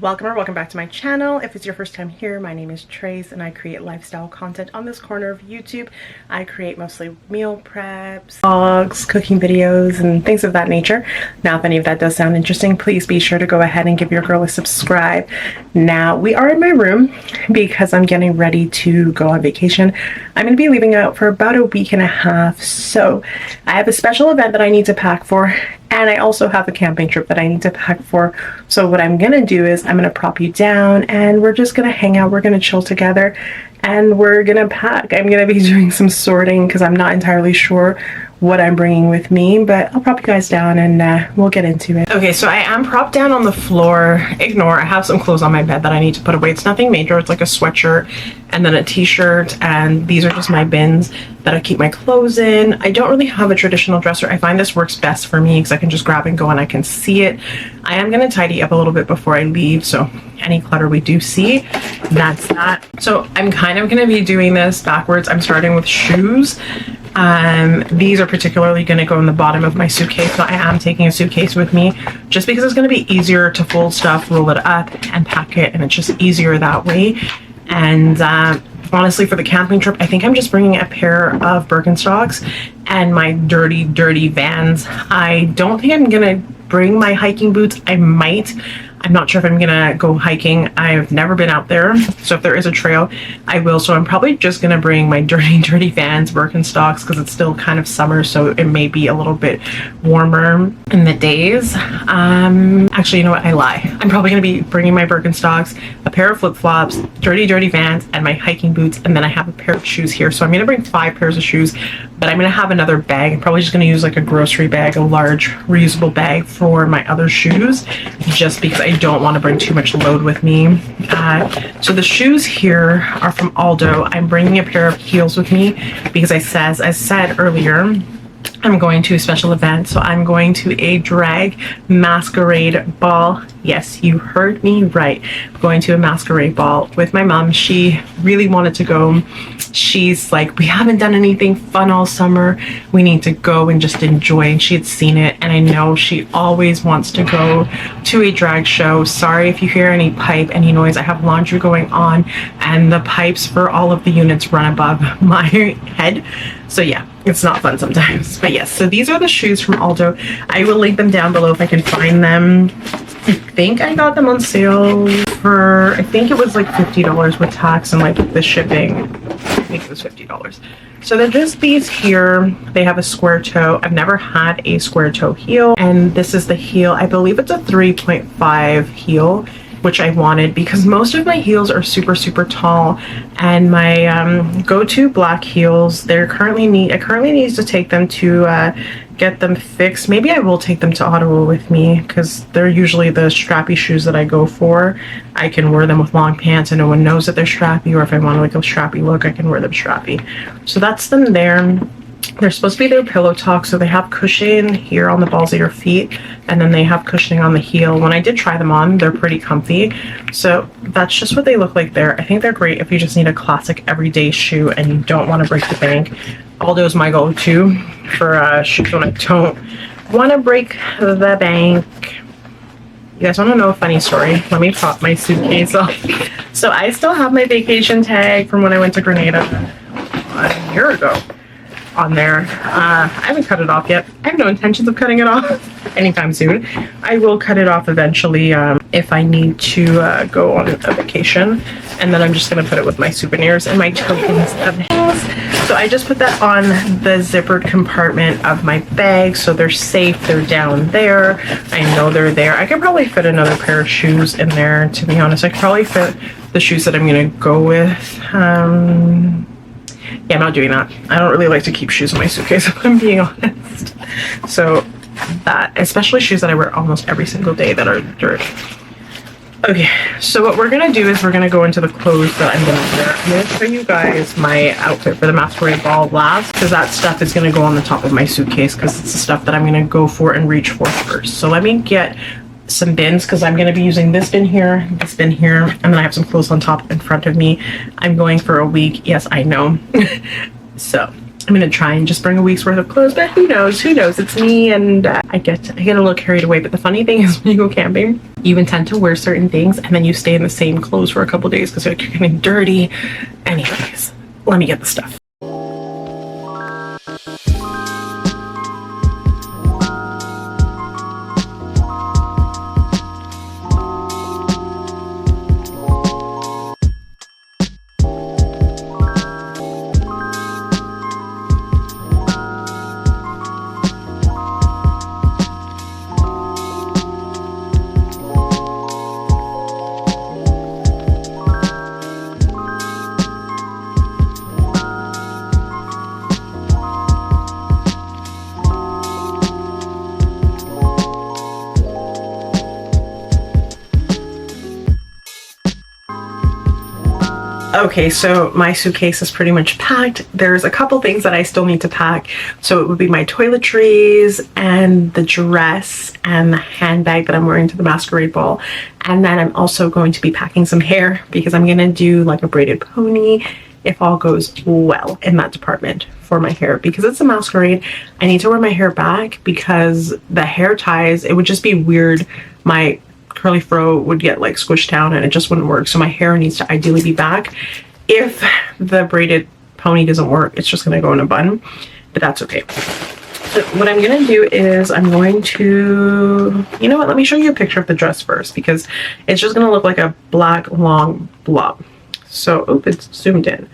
Welcome or welcome back to my channel. If it's your first time here, my name is Trace and I create lifestyle content on this corner of YouTube. I create mostly meal preps, vlogs, cooking videos, and things of that nature. Now, if any of that does sound interesting, please be sure to go ahead and give your girl a subscribe. Now, we are in my room because I'm getting ready to go on vacation. I'm going to be leaving out for about a week and a half, so I have a special event that I need to pack for. And I also have a camping trip that I need to pack for. So what I'm gonna do is I'm gonna prop you down and we're just gonna hang out. We're gonna chill together and we're gonna pack. I'm gonna be doing some sorting because I'm not entirely sure what I'm bringing with me, but I'll prop you guys down and we'll get into it. Okay, so I am propped down on the floor. Ignore, I have some clothes on my bed that I need to put away. It's nothing major. It's like a sweatshirt and then a t-shirt, and these are just my bins that I keep my clothes in. I don't really have a traditional dresser. I find this works best for me because I can just grab and go and I can see it. I am going to tidy up a little bit before I leave, so any clutter we do see, that's that. So I'm kind of going to be doing this backwards. I'm starting with shoes. These are particularly going to go in the bottom of my suitcase, so I am taking a suitcase with me just because it's going to be easier to fold stuff, roll it up, and pack it, and it's just easier that way. And honestly, for the camping trip, I think I'm just bringing a pair of Birkenstocks and my dirty Vans. I don't think I'm gonna bring my hiking boots. I might. I'm not sure if I'm gonna go hiking. I've never been out there, so if there is a trail, I will. So I'm probably just gonna bring my dirty Vans, Birkenstocks, because it's still kind of summer, so it may be a little bit warmer in the days. Actually, you know what? I lie. I'm probably gonna be bringing my Birkenstocks, a pair of flip-flops, dirty Vans, and my hiking boots, and then I have a pair of shoes here. So I'm gonna bring 5 pairs of shoes, but I'm gonna have another bag. I'm probably just gonna use like a grocery bag, a large reusable bag for my other shoes, just because I don't want to bring too much load with me. So the shoes here are from Aldo. I'm bringing a pair of heels with me because I said earlier, I'm going to a special event. So I'm going to a drag masquerade ball. Yes, you heard me right. I'm going to a masquerade ball with my mom. She really wanted to go. She's like, we haven't done anything fun all summer. We need to go and just enjoy. And she had seen it. And I know she always wants to go to a drag show. Sorry if you hear any pipe, any noise. I have laundry going on and the pipes for all of the units run above my head. So yeah, it's not fun sometimes. But yes, so these are the shoes from Aldo. I will link them down below if I can find them. I think I got them on sale for, I think it was like $50 with tax and like the shipping. I think it was $50. So they're just these here. They have a square toe. I've never had a square toe heel, and this is the heel. I believe it's a 3.5 heel, which I wanted because most of my heels are super tall, and my go-to black heels, I currently need to take them to get them fixed. Maybe I will take them to Ottawa with me because they're usually the strappy shoes that I go for. I can wear them with long pants and no one knows that they're strappy, or if I want like a strappy look, I can wear them strappy. So that's them there. They're supposed to be their pillow talk, so they have cushion here on the balls of your feet, and then they have cushioning on the heel. When I did try them on, they're pretty comfy. So that's just what they look like there. I think they're great if you just need a classic everyday shoe and you don't want to break the bank. Aldo's my go-to for shoes when I don't want to break the bank. You guys want to know a funny story? Let me pop my suitcase off. So I still have my vacation tag from when I went to Grenada a year ago on there. I haven't cut it off yet. I have no intentions of cutting it off anytime soon. I will cut it off eventually if I need to go on a vacation, and then I'm just going to put it with my souvenirs and my tokens of things. So I just put that on the zippered compartment of my bag, so they're safe. They're down there. I know they're there. I could probably fit another pair of shoes in there, to be honest. I could probably fit the shoes that I'm going to go with. Yeah, I'm not doing that. I don't really like to keep shoes in my suitcase, if I'm being honest. So that, especially shoes that I wear almost every single day that are dirty. Okay, so what we're gonna do is we're gonna go into the clothes that I'm gonna wear. I'm gonna show you guys my outfit for the masquerade ball last, because that stuff is gonna go on the top of my suitcase, because it's the stuff that I'm gonna go for and reach for first. So let me get some bins, because I'm going to be using this bin here, and then I have some clothes on top in front of me. I'm going for a week. Yes, I know. So I'm gonna try and just bring a week's worth of clothes, but who knows, it's me, and I get a little carried away. But the funny thing is, when you go camping, you intend to wear certain things and then you stay in the same clothes for a couple days because you're getting dirty. Anyways, let me get the stuff. Okay, so my suitcase is pretty much packed. There's a couple things that I still need to pack. So it would be my toiletries and the dress and the handbag that I'm wearing to the masquerade ball. And then I'm also going to be packing some hair because I'm gonna do like a braided pony if all goes well in that department for my hair. Because it's a masquerade, I need to wear my hair back because the hair ties, it would just be weird. My curly fro would get like squished down and it just wouldn't work. So my hair needs to ideally be back. If the braided pony doesn't work, it's just gonna go in a bun, but that's okay. So what I'm gonna do is I'm going to, you know what, let me show you a picture of the dress first because it's just gonna look like a black long blob. So, oh, it's zoomed in.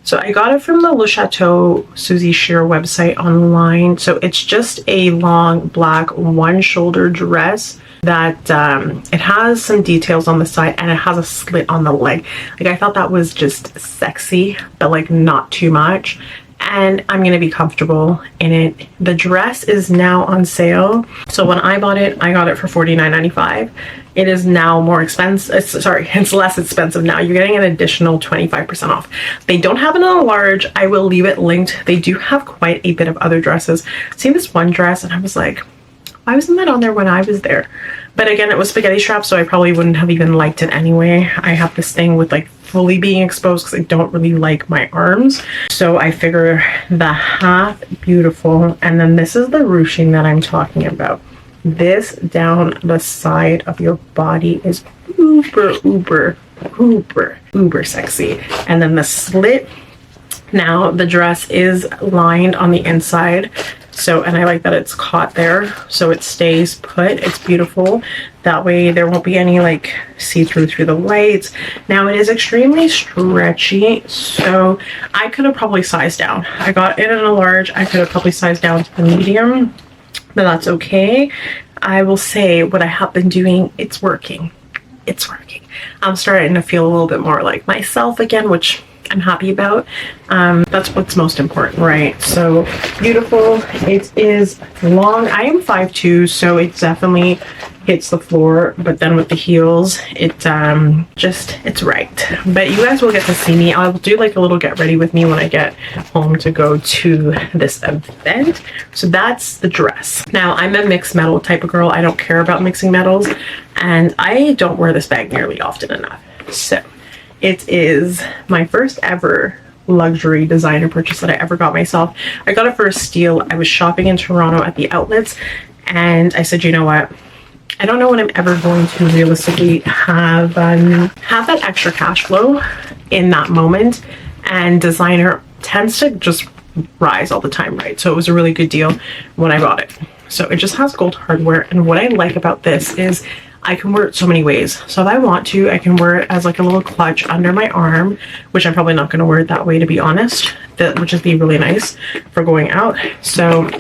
So I got it from the Le Chateau Susie Shear website online. So it's just a long black one shoulder dress that it has some details on the side and it has a slit on the leg. Like, I thought that was just sexy, but like not too much. And I'm gonna be comfortable in it. The dress is now on sale. So when I bought it, I got it for $49.95. It is now more expensive. It's less expensive now. You're getting an additional 25% off. They don't have it in a large. I will leave it linked. They do have quite a bit of other dresses. I've seen this one dress and I was like, why wasn't that on there when I was there? But again, it was spaghetti strap, so I probably wouldn't have even liked it anyway. I have this thing with like fully being exposed because I don't really like my arms. So I figure the half, beautiful. And then this is the ruching that I'm talking about. This down the side of your body is uber sexy. And then the slit, now the dress is lined on the inside. So, and I like that it's caught there so it stays put. It's beautiful. That way there won't be any like see-through through the lights. Now it is extremely stretchy, so I could have probably sized down. I got it in a large. I could have probably sized down to the medium, but that's okay. I will say what I have been doing, it's working. It's working. I'm starting to feel a little bit more like myself again, which I'm happy about. That's what's most important, right? So beautiful. It is long. I am 5'2", so it definitely hits the floor, but then with the heels, it's right. But you guys will get to see me. I'll do like a little get ready with me when I get home to go to this event. So that's the dress. Now I'm a mixed metal type of girl. I don't care about mixing metals, and I don't wear this bag nearly often enough. So it is my first ever luxury designer purchase that I ever got myself. I got it for a steal. I was shopping in Toronto at the outlets and I said, you know what? I don't know when I'm ever going to realistically have that extra cash flow in that moment, and designer tends to just rise all the time, right? So it was a really good deal when I bought it. So it just has gold hardware, and what I like about this is I can wear it so many ways. So if I want to, I can wear it as like a little clutch under my arm, which I'm probably not going to wear it that way, to be honest. That would just be really nice for going out. So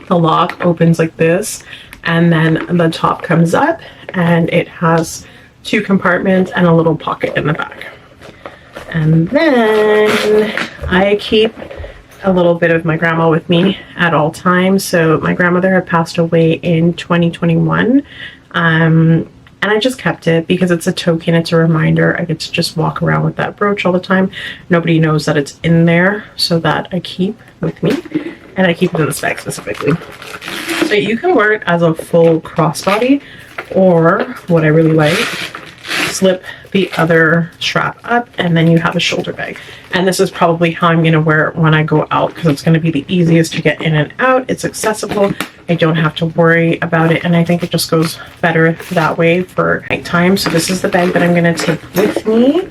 the lock opens like this, and then the top comes up, and it has 2 compartments and a little pocket in the back. And then I keep a little bit of my grandma with me at all times. So my grandmother had passed away in 2021. And I just kept it because it's a token, it's a reminder. I get to just walk around with that brooch all the time. Nobody knows that it's in there, so that I keep with me, and I keep it in this bag specifically. So you can wear it as a full crossbody, or what I really like, slip the other strap up, and then you have a shoulder bag. And this is probably how I'm going to wear it when I go out, because it's going to be the easiest to get in and out. It's accessible. I don't have to worry about it, and I think it just goes better that way for nighttime. So this is the bag that I'm going to take with me.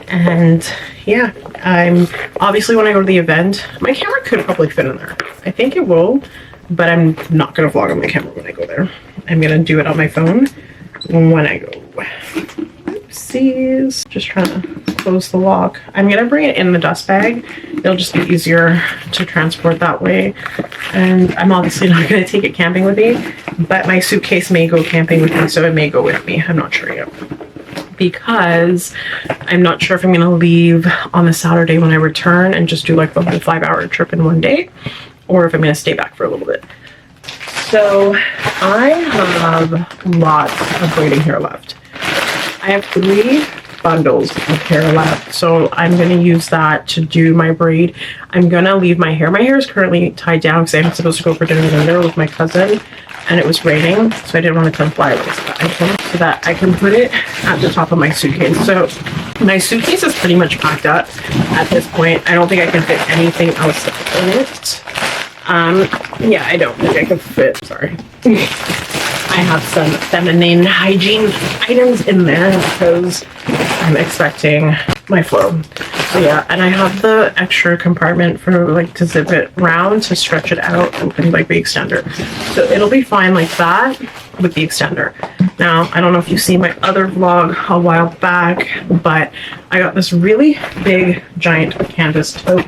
And yeah, I'm obviously, when I go to the event, my camera could probably fit in there. I think it will, but I'm not going to vlog on my camera when I go there. I'm going to do it on my phone when I go. Oopsies. Just trying to close the lock. I'm going to bring it in the dust bag. It'll just be easier to transport that way. And I'm obviously not going to take it camping with me, but my suitcase may go camping with me, so it may go with me. I'm not sure yet, because I'm not sure if I'm going to leave on the Saturday when I return and just do like the whole 5-hour trip in one day, or if I'm going to stay back for a little bit. So I have lots of braiding hair left. I have 3 bundles of hair left, so I'm going to use that to do my braid. I'm going to leave my hair. My hair is currently tied down because I'm supposed to go for dinner with my cousin, and it was raining, so I didn't want to come flyaways, but I can, so that I can put it at the top of my suitcase. So my suitcase is pretty much packed up at this point. I don't think I can fit anything else in it. Yeah, I don't think I can fit, sorry. I have some feminine hygiene items in there because I'm expecting my flow. So yeah, and I have the extra compartment for like to zip it round to stretch it out, open like the extender. So it'll be fine like that with the extender. Now, I don't know if you've seen my other vlog a while back, but I got this really big giant canvas tote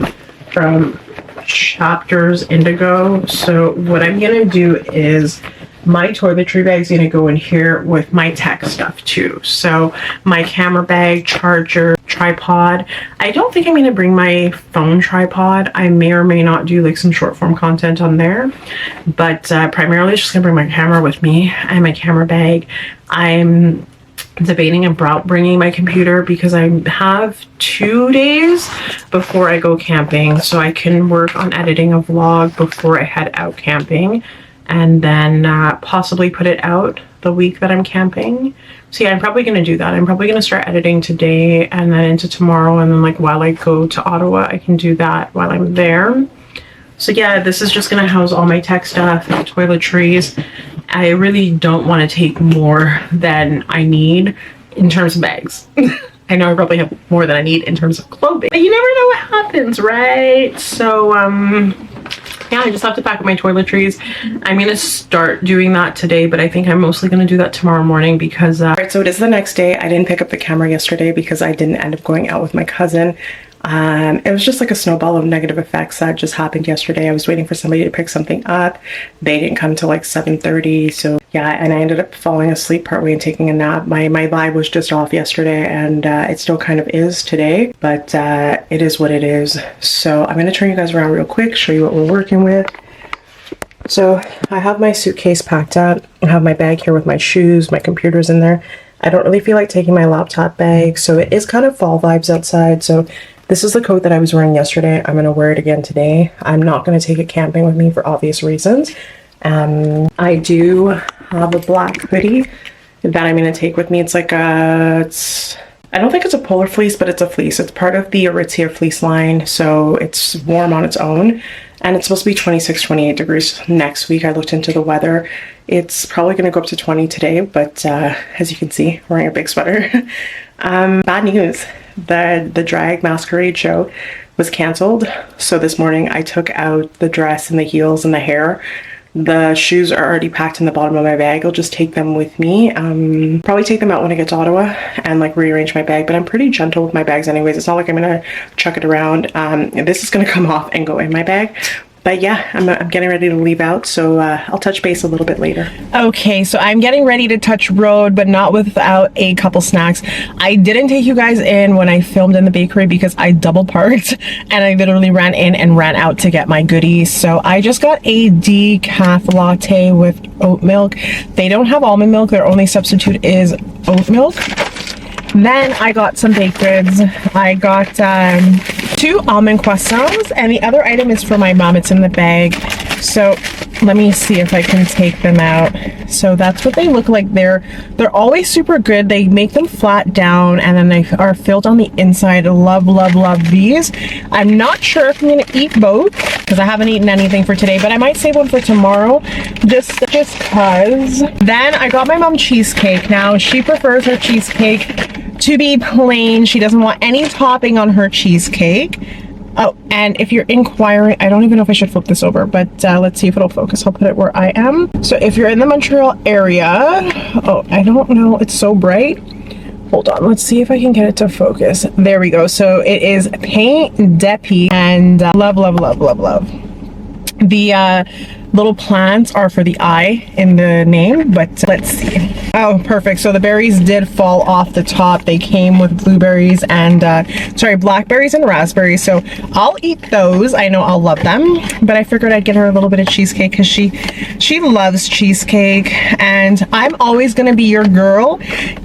from Chapters Indigo. So what I'm gonna do is my toiletry bag's gonna go in here with my tech stuff too. So my camera bag, charger, tripod. I don't think I'm gonna bring my phone tripod. I may or may not do like some short form content on there, but primarily just gonna bring my camera with me and my camera bag. I'm debating about bringing my computer because I have 2 days before I go camping, so I can work on editing a vlog before I head out camping, and then possibly put it out the week that I'm camping. So yeah, I'm probably going to do that. I'm probably going to start editing today and then into tomorrow, and then like while I go to Ottawa, I can do that while I'm there. So yeah, this is just going to house all my tech stuff, my toiletries. I really don't want to take more than I need in terms of bags. I know I probably have more than I need in terms of clothing, but you never know what happens, right? So yeah, I just have to pack up my toiletries. I'm gonna start doing that today, but I think I'm mostly gonna do that tomorrow morning because alright, so it is the next day. I didn't pick up the camera yesterday because I didn't end up going out with my cousin. It was just like a snowball of negative effects that just happened yesterday. I was waiting for somebody to pick something up. They didn't come till like 7:30, so yeah, and I ended up falling asleep partway and taking a nap. My vibe was just off yesterday, and it still kind of is today, but it is what it is. So I'm going to turn you guys around real quick, show you what we're working with. So I have my suitcase packed up. I have my bag here with my shoes, my computer's in there. I don't really feel like taking my laptop bag, so it is kind of fall vibes outside. So this is the coat that I was wearing yesterday. I'm going to wear it again today. I'm not going to take it camping with me for obvious reasons. I do have a black hoodie that I'm going to take with me. It's like a, I don't think it's a polar fleece, but it's a fleece. It's part of the Withtraceee fleece line, so it's warm on its own. And it's supposed to be 26, 28 degrees next week. I looked into the weather. It's probably going to go up to 20 today, but as you can see, wearing a big sweater. Bad news. The drag masquerade show was canceled. So this morning I took out the dress and the heels and the hair. The shoes are already packed in the bottom of my bag. I'll just take them with me. Probably take them out when I get to Ottawa and like rearrange my bag, but I'm pretty gentle with my bags anyways. It's not like I'm gonna chuck it around. This is gonna come off and go in my bag. But yeah, I'm getting ready to leave out, so I'll touch base a little bit later. Okay, so I'm getting ready to touch road, but not without a couple snacks. I didn't take you guys in when I filmed in the bakery because I double parked and I literally ran in and ran out to get my goodies. So I just got a decaf latte with oat milk. They don't have almond milk. Their only substitute is oat milk. Then I got some baked goods. I got 2 almond croissants, and the other item is for my mom. It's in the bag. So let me see if I can take them out. So that's what they look like. They're always super good. They make them flat down and then they are filled on the inside. Love, love, love these. I'm not sure if I'm gonna eat both because I haven't eaten anything for today, but I might save one for tomorrow just cause. Then I got my mom cheesecake. Now she prefers her cheesecake to be plain. She doesn't want any topping on her cheesecake. Oh, and if you're inquiring, I don't even know if I should flip this over, but let's see if it'll focus. I'll put it where I am. So if you're in the Montreal area, oh, I don't know, it's so bright. Hold on, let's see if I can get it to focus. There we go. So it is Pain Depi and love, love, love, love, love. The little plants are for the eye in the name, but let's see. Oh, perfect. So the berries did fall off the top. They came with blueberries and sorry, blackberries and raspberries. So I'll eat those. I know I'll love them, but I figured I'd get her a little bit of cheesecake because she loves cheesecake, and I'm always gonna be your girl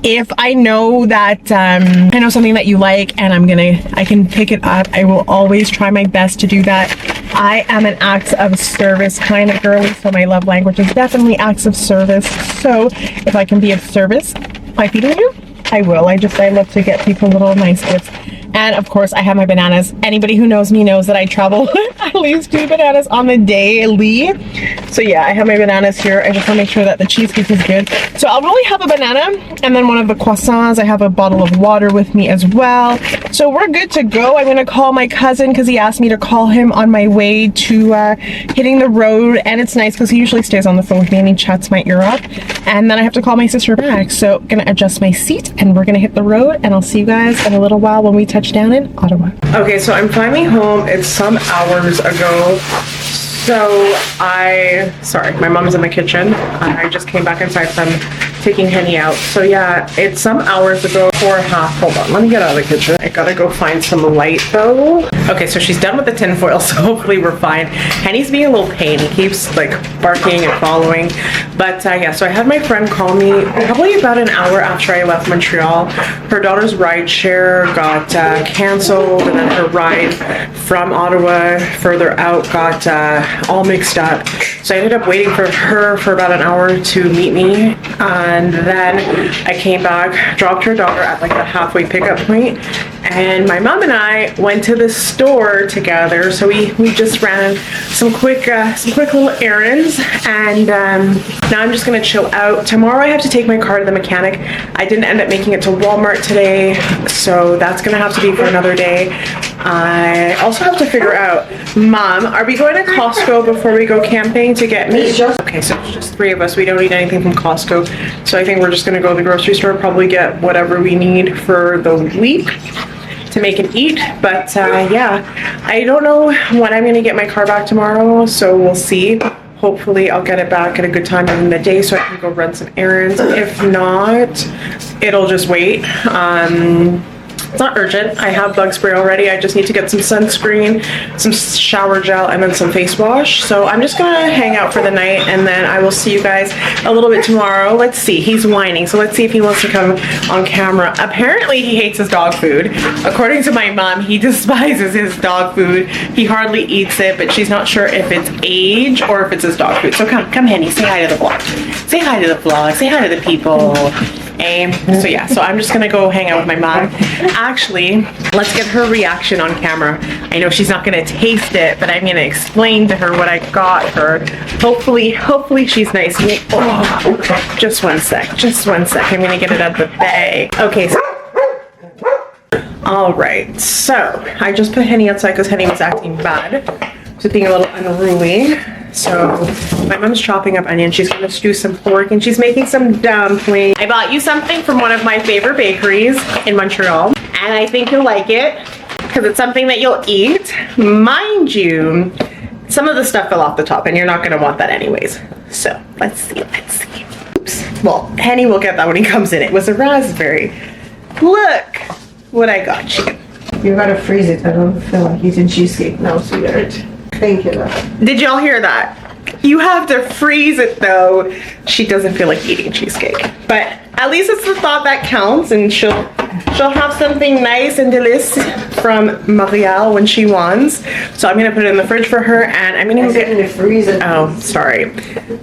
if I know that I know something that you like and I can pick it up. I will always try my best to do that. I am an acts of service kind of girly, so my love language is definitely acts of service. So if I can be of service by feeding you, I will. I love to get people little nice gifts. And of course I have my bananas. Anybody who knows me knows that I travel at least 2 bananas on the daily. So yeah, I have my bananas here. I just want to make sure that the cheesecake is good. So I'll probably have a banana and then one of the croissants. I have a bottle of water with me as well. So we're good to go. I'm going to call my cousin because he asked me to call him on my way to hitting the road. And it's nice because he usually stays on the phone with me and he chats my ear up. And then I have to call my sister back. So I'm going to adjust my seat and we're going to hit the road, and I'll see you guys in a little while when we touch down in Ottawa. Okay, so I'm finally home. It's some hours ago. So sorry, my mom's in the kitchen. I just came back inside from taking Henny out. So yeah, it's some hours ago, 4:30. Hold on, let me get out of the kitchen. I gotta go find some light though. Okay, so she's done with the tinfoil, so hopefully we're fine. Henny's being a little pain. He keeps like barking and following. But yeah, so I had my friend call me probably about an hour after I left Montreal. Her daughter's ride share got canceled, and then her ride from Ottawa further out got all mixed up. So I ended up waiting for her for about an hour to meet me, and then I came back, dropped her daughter at like the halfway pickup point, and my mom and I went to the store together. So we just ran some quick little errands, and now I'm just gonna chill out. Tomorrow I have to take my car to the mechanic. I didn't end up making it to Walmart today, so that's gonna have to be for another day. I also have to figure out, Mom, are we going to Costco before we go camping to get meat? Okay, so it's just 3 of us. We don't need anything from Costco. So I think we're just gonna go to the grocery store, probably get whatever we need for the week to make and eat. But yeah, I don't know when I'm gonna get my car back tomorrow, so we'll see. Hopefully I'll get it back at a good time in the day so I can go run some errands. If not, it'll just wait. It's not urgent. I have bug spray already. I just need to get some sunscreen, some shower gel, and then some face wash. So I'm just gonna hang out for the night, and then I will see you guys a little bit tomorrow. Let's see, he's whining, so let's see if he wants to come on camera. Apparently he hates his dog food. According to my mom, he despises his dog food. He hardly eats it, but she's not sure if it's age or if it's his dog food. So come Henny, say hi to the vlog. Say hi to the vlog, say hi to the people. So yeah, so I'm just gonna go hang out with my mom. Actually, let's get her reaction on camera. I know she's not gonna taste it, but I'm gonna explain to her what I got her. Hopefully she's nice. Oh, just one sec. I'm gonna get it out of the bag. Okay, so all right, so I just put Henny outside because Henny was acting bad. She's being a little unruly. So my mom's chopping up onions. She's gonna stew some pork, and she's making some dumplings. I bought you something from one of my favorite bakeries in Montreal, and I think you'll like it because it's something that you'll eat. Mind you, some of the stuff fell off the top, and you're not gonna want that anyways. So let's see. Oops. Well, Henny will get that when he comes in. It was a raspberry. Look what I got you. You gotta freeze it. I don't feel like eating cheesecake now, sweetheart. Thank you, love. Did y'all hear that? You have to freeze it though. She doesn't feel like eating cheesecake. But at least it's the thought that counts, and she'll she'll have something nice and delicious from Marielle when she wants. So I'm gonna put it in the fridge for her, and I'm gonna get in the freezer. Oh, sorry,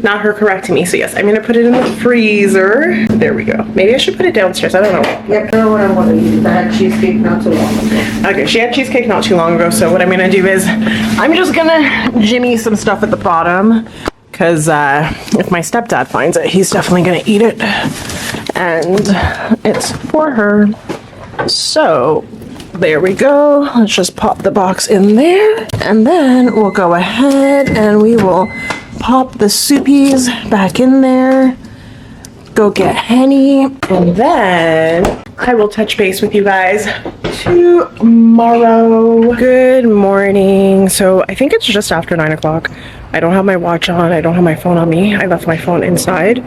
not her correcting me. So yes, I'm gonna put it in the freezer. There we go. Maybe I should put it downstairs. I don't know. Yeah, I know what I want to eat. I had cheesecake not too long ago. Okay, she had cheesecake not too long ago. So what I'm gonna do is I'm just gonna jimmy some stuff at the bottom, because if my stepdad finds it, he's definitely gonna eat it, and it's for her. So there we go. Let's just pop the box in there, and then we'll go ahead and we will pop the soupies back in there, go get Henny, and then I will touch base with you guys tomorrow. Good morning. So I think it's just after 9 o'clock. I don't have my watch on. I don't have my phone on me. I left my phone inside.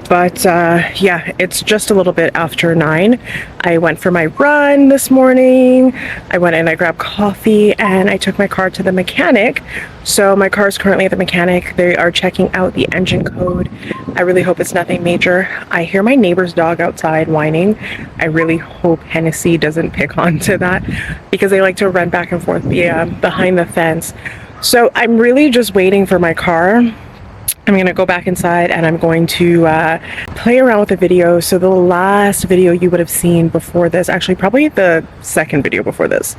But yeah, it's just a little bit after 9. I went for my run this morning. I went and I grabbed coffee, and I took my car to the mechanic. So my car is currently at the mechanic. They are checking out the engine code. I really hope it's nothing major. I hear my neighbor's dog outside whining. I really hope Hennessy doesn't pick onto that, because they like to run back and forth behind the fence. So I'm really just waiting for my car. I'm gonna go back inside and I'm going to play around with the video. So the last video you would have seen before this, actually probably the second video before this,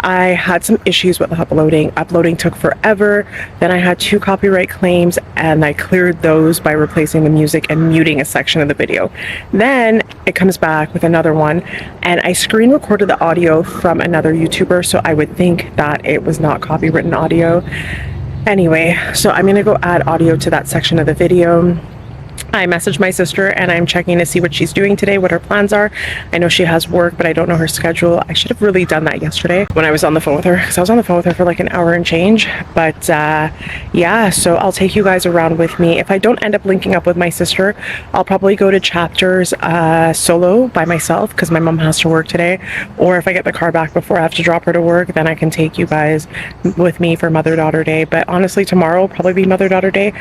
I had some issues with uploading. Uploading took forever. Then I had 2 copyright claims, and I cleared those by replacing the music and muting a section of the video. Then it comes back with another one, and I screen recorded the audio from another YouTuber, so I would think that it was not copywritten audio. Anyway, so I'm gonna go add audio to that section of the video. I messaged my sister and I'm checking to see what she's doing today, what her plans are. I know she has work, but I don't know her schedule. I should have really done that yesterday when I was on the phone with her, because I was on the phone with her for like an hour and change. But yeah, so I'll take you guys around with me. If I don't end up linking up with my sister, I'll probably go to Chapters solo by myself, because my mom has to work today. Or if I get the car back before I have to drop her to work, then I can take you guys with me for Mother-Daughter Day. But honestly, tomorrow will probably be Mother-Daughter Day,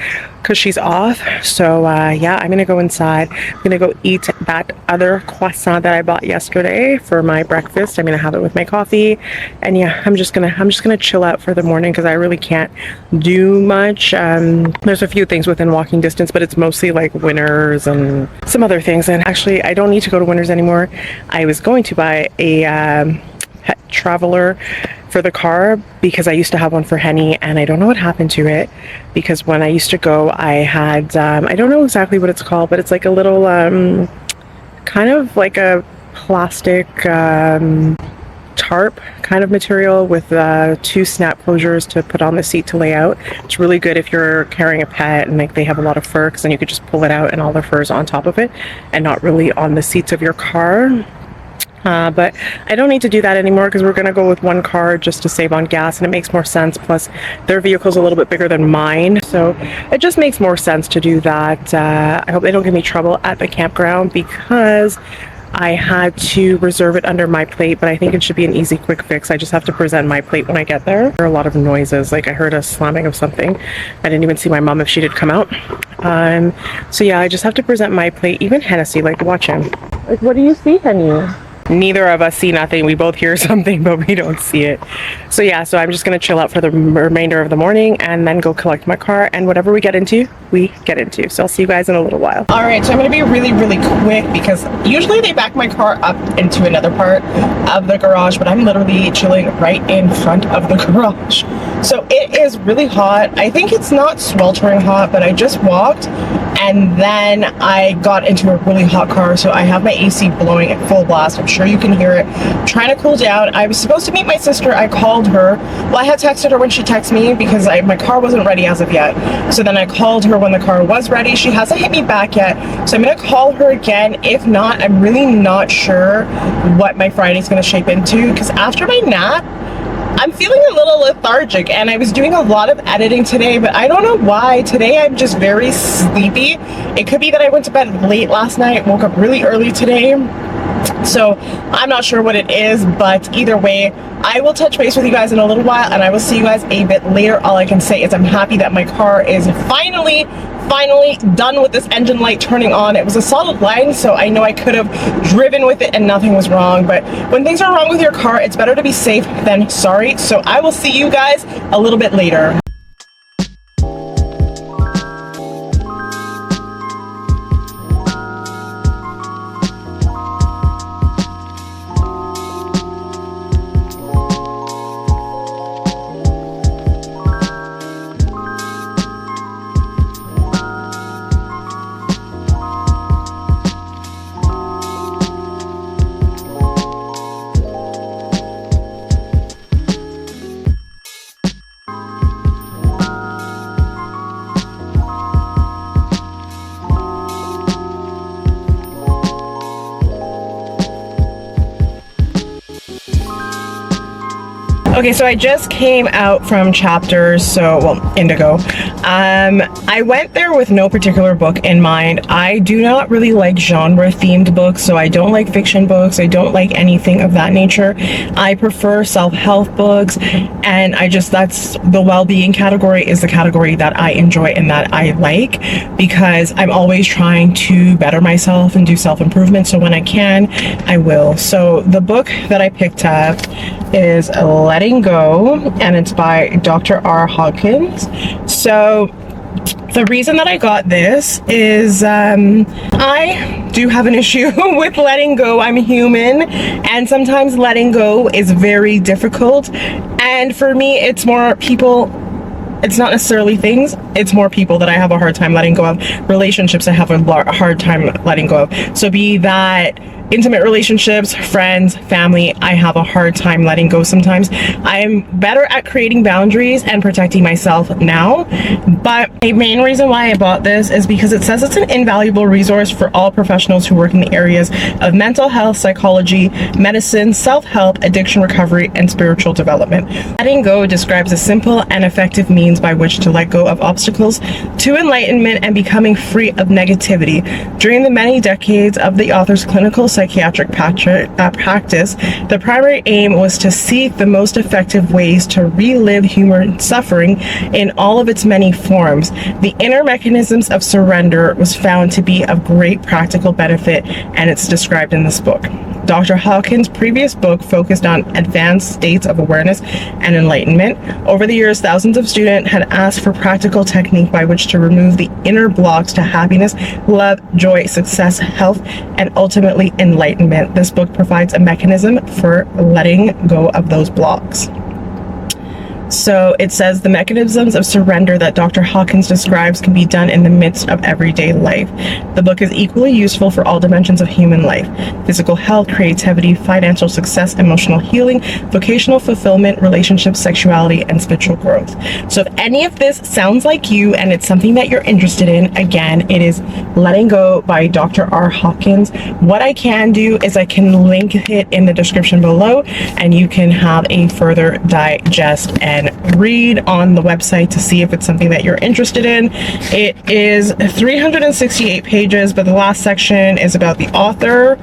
because she's off. So yeah, I'm gonna go inside. I'm gonna go eat that other croissant that I bought yesterday for my breakfast. I'm gonna have it with my coffee, and yeah, I'm just gonna chill out for the morning, because I really can't do much. There's a few things within walking distance, but it's mostly like Winners and some other things. And actually, I don't need to go to Winners anymore. I was going to buy a pet traveler for the car, because I used to have one for Henny, and I don't know what happened to it, because when I used to go, I had I don't know exactly what it's called, but it's like a little kind of like a plastic tarp kind of material with 2 snap closures to put on the seat to lay out. It's really good if you're carrying a pet and like they have a lot of fur, because then you could just pull it out and all the fur's on top of it and not really on the seats of your car. But I don't need to do that anymore, because we're going to go with one car just to save on gas, and it makes more sense. Plus their vehicle's a little bit bigger than mine, so it just makes more sense to do that. I hope they don't give me trouble at the campground, because I had to reserve it under my plate, but I think it should be an easy quick fix. I just have to present my plate when I get there. There are a lot of noises, like I heard a slamming of something. I didn't even see my mom if she did come out. So yeah, I just have to present my plate. Even Hennessy, like, watch him. Like, what do you see, Henny? Neither of us see nothing. We both hear something, but we don't see it. So yeah, so I'm just gonna chill out for the remainder of the morning, and then go collect my car, and whatever we get into, we get into. So I'll see you guys in a little while. All right, so I'm gonna be really quick, because usually they back my car up into another part of the garage, but I'm literally chilling right in front of the garage. So it is really hot. I think it's not sweltering hot, but I just walked, and then I got into a really hot car, so I have my AC blowing at full blast. I'm sure you can hear it. I'm trying to cool down. I was supposed to meet my sister. I called her. Well, I had texted her when she texted me, because my car wasn't ready as of yet. So then I called her when the car was ready. She hasn't hit me back yet, so I'm gonna call her again. If not, I'm really not sure what my Friday's gonna shape into, because after my nap, I'm feeling a little lethargic, and I was doing a lot of editing today, but I don't know why. Today I'm just very sleepy. It could be that I went to bed late last night, woke up really early today. So I'm not sure what it is, but either way, I will touch base with you guys in a little while, and I will see you guys a bit later. All I can say is I'm happy that my car is finally finally done with this engine light turning on. It was a solid line, so I know I could have driven with it and nothing was wrong, but when things are wrong with your car, it's better to be safe than sorry. So I will see you guys a little bit later. Okay, so I just came out from Chapters, Indigo. I went there with no particular book in mind. I do not really like genre-themed books, so I don't like fiction books. I don't like anything of that nature. I prefer self-help books, and that's the well-being category is the category that I enjoy and that I like, because I'm always trying to better myself and do self-improvement, so when I can, I will. So the book that I picked up is Letting Go, and it's by Dr. R. Hawkins. So the reason that I got this is I do have an issue with letting go. I'm human, and sometimes letting go is very difficult, and for me it's more people. It's not necessarily things, it's more people that I have a hard time letting go of. Relationships I have a hard time letting go of. So be that intimate relationships, friends, family, I have a hard time letting go sometimes. I am better at creating boundaries and protecting myself now, but a main reason why I bought this is because it says it's an invaluable resource for all professionals who work in the areas of mental health, psychology, medicine, self-help, addiction recovery, and spiritual development. Letting go describes a simple and effective means by which to let go of obstacles to enlightenment and becoming free of negativity. During the many decades of the author's clinical psychiatric practice, the primary aim was to seek the most effective ways to relive human suffering in all of its many forms. The inner mechanisms of surrender was found to be of great practical benefit, and it's described in this book. Dr. Hawkins' previous book focused on advanced states of awareness and enlightenment. Over the years, thousands of students had asked for practical technique by which to remove the inner blocks to happiness, love, joy, success, health, and ultimately enlightenment. This book provides a mechanism for letting go of those blocks. So it says the mechanisms of surrender that Dr. Hawkins describes can be done in the midst of everyday life. The book is equally useful for all dimensions of human life: physical health, creativity, financial success, emotional healing, vocational fulfillment, relationships, sexuality, and spiritual growth. So if any of this sounds like you and it's something that you're interested in, again, it is Letting Go by Dr. R. Hawkins. What I can do is I can link it in the description below, and you can have a further digest and read on the website to see if it's something that you're interested in. It is 368 pages, but the last section is about the author.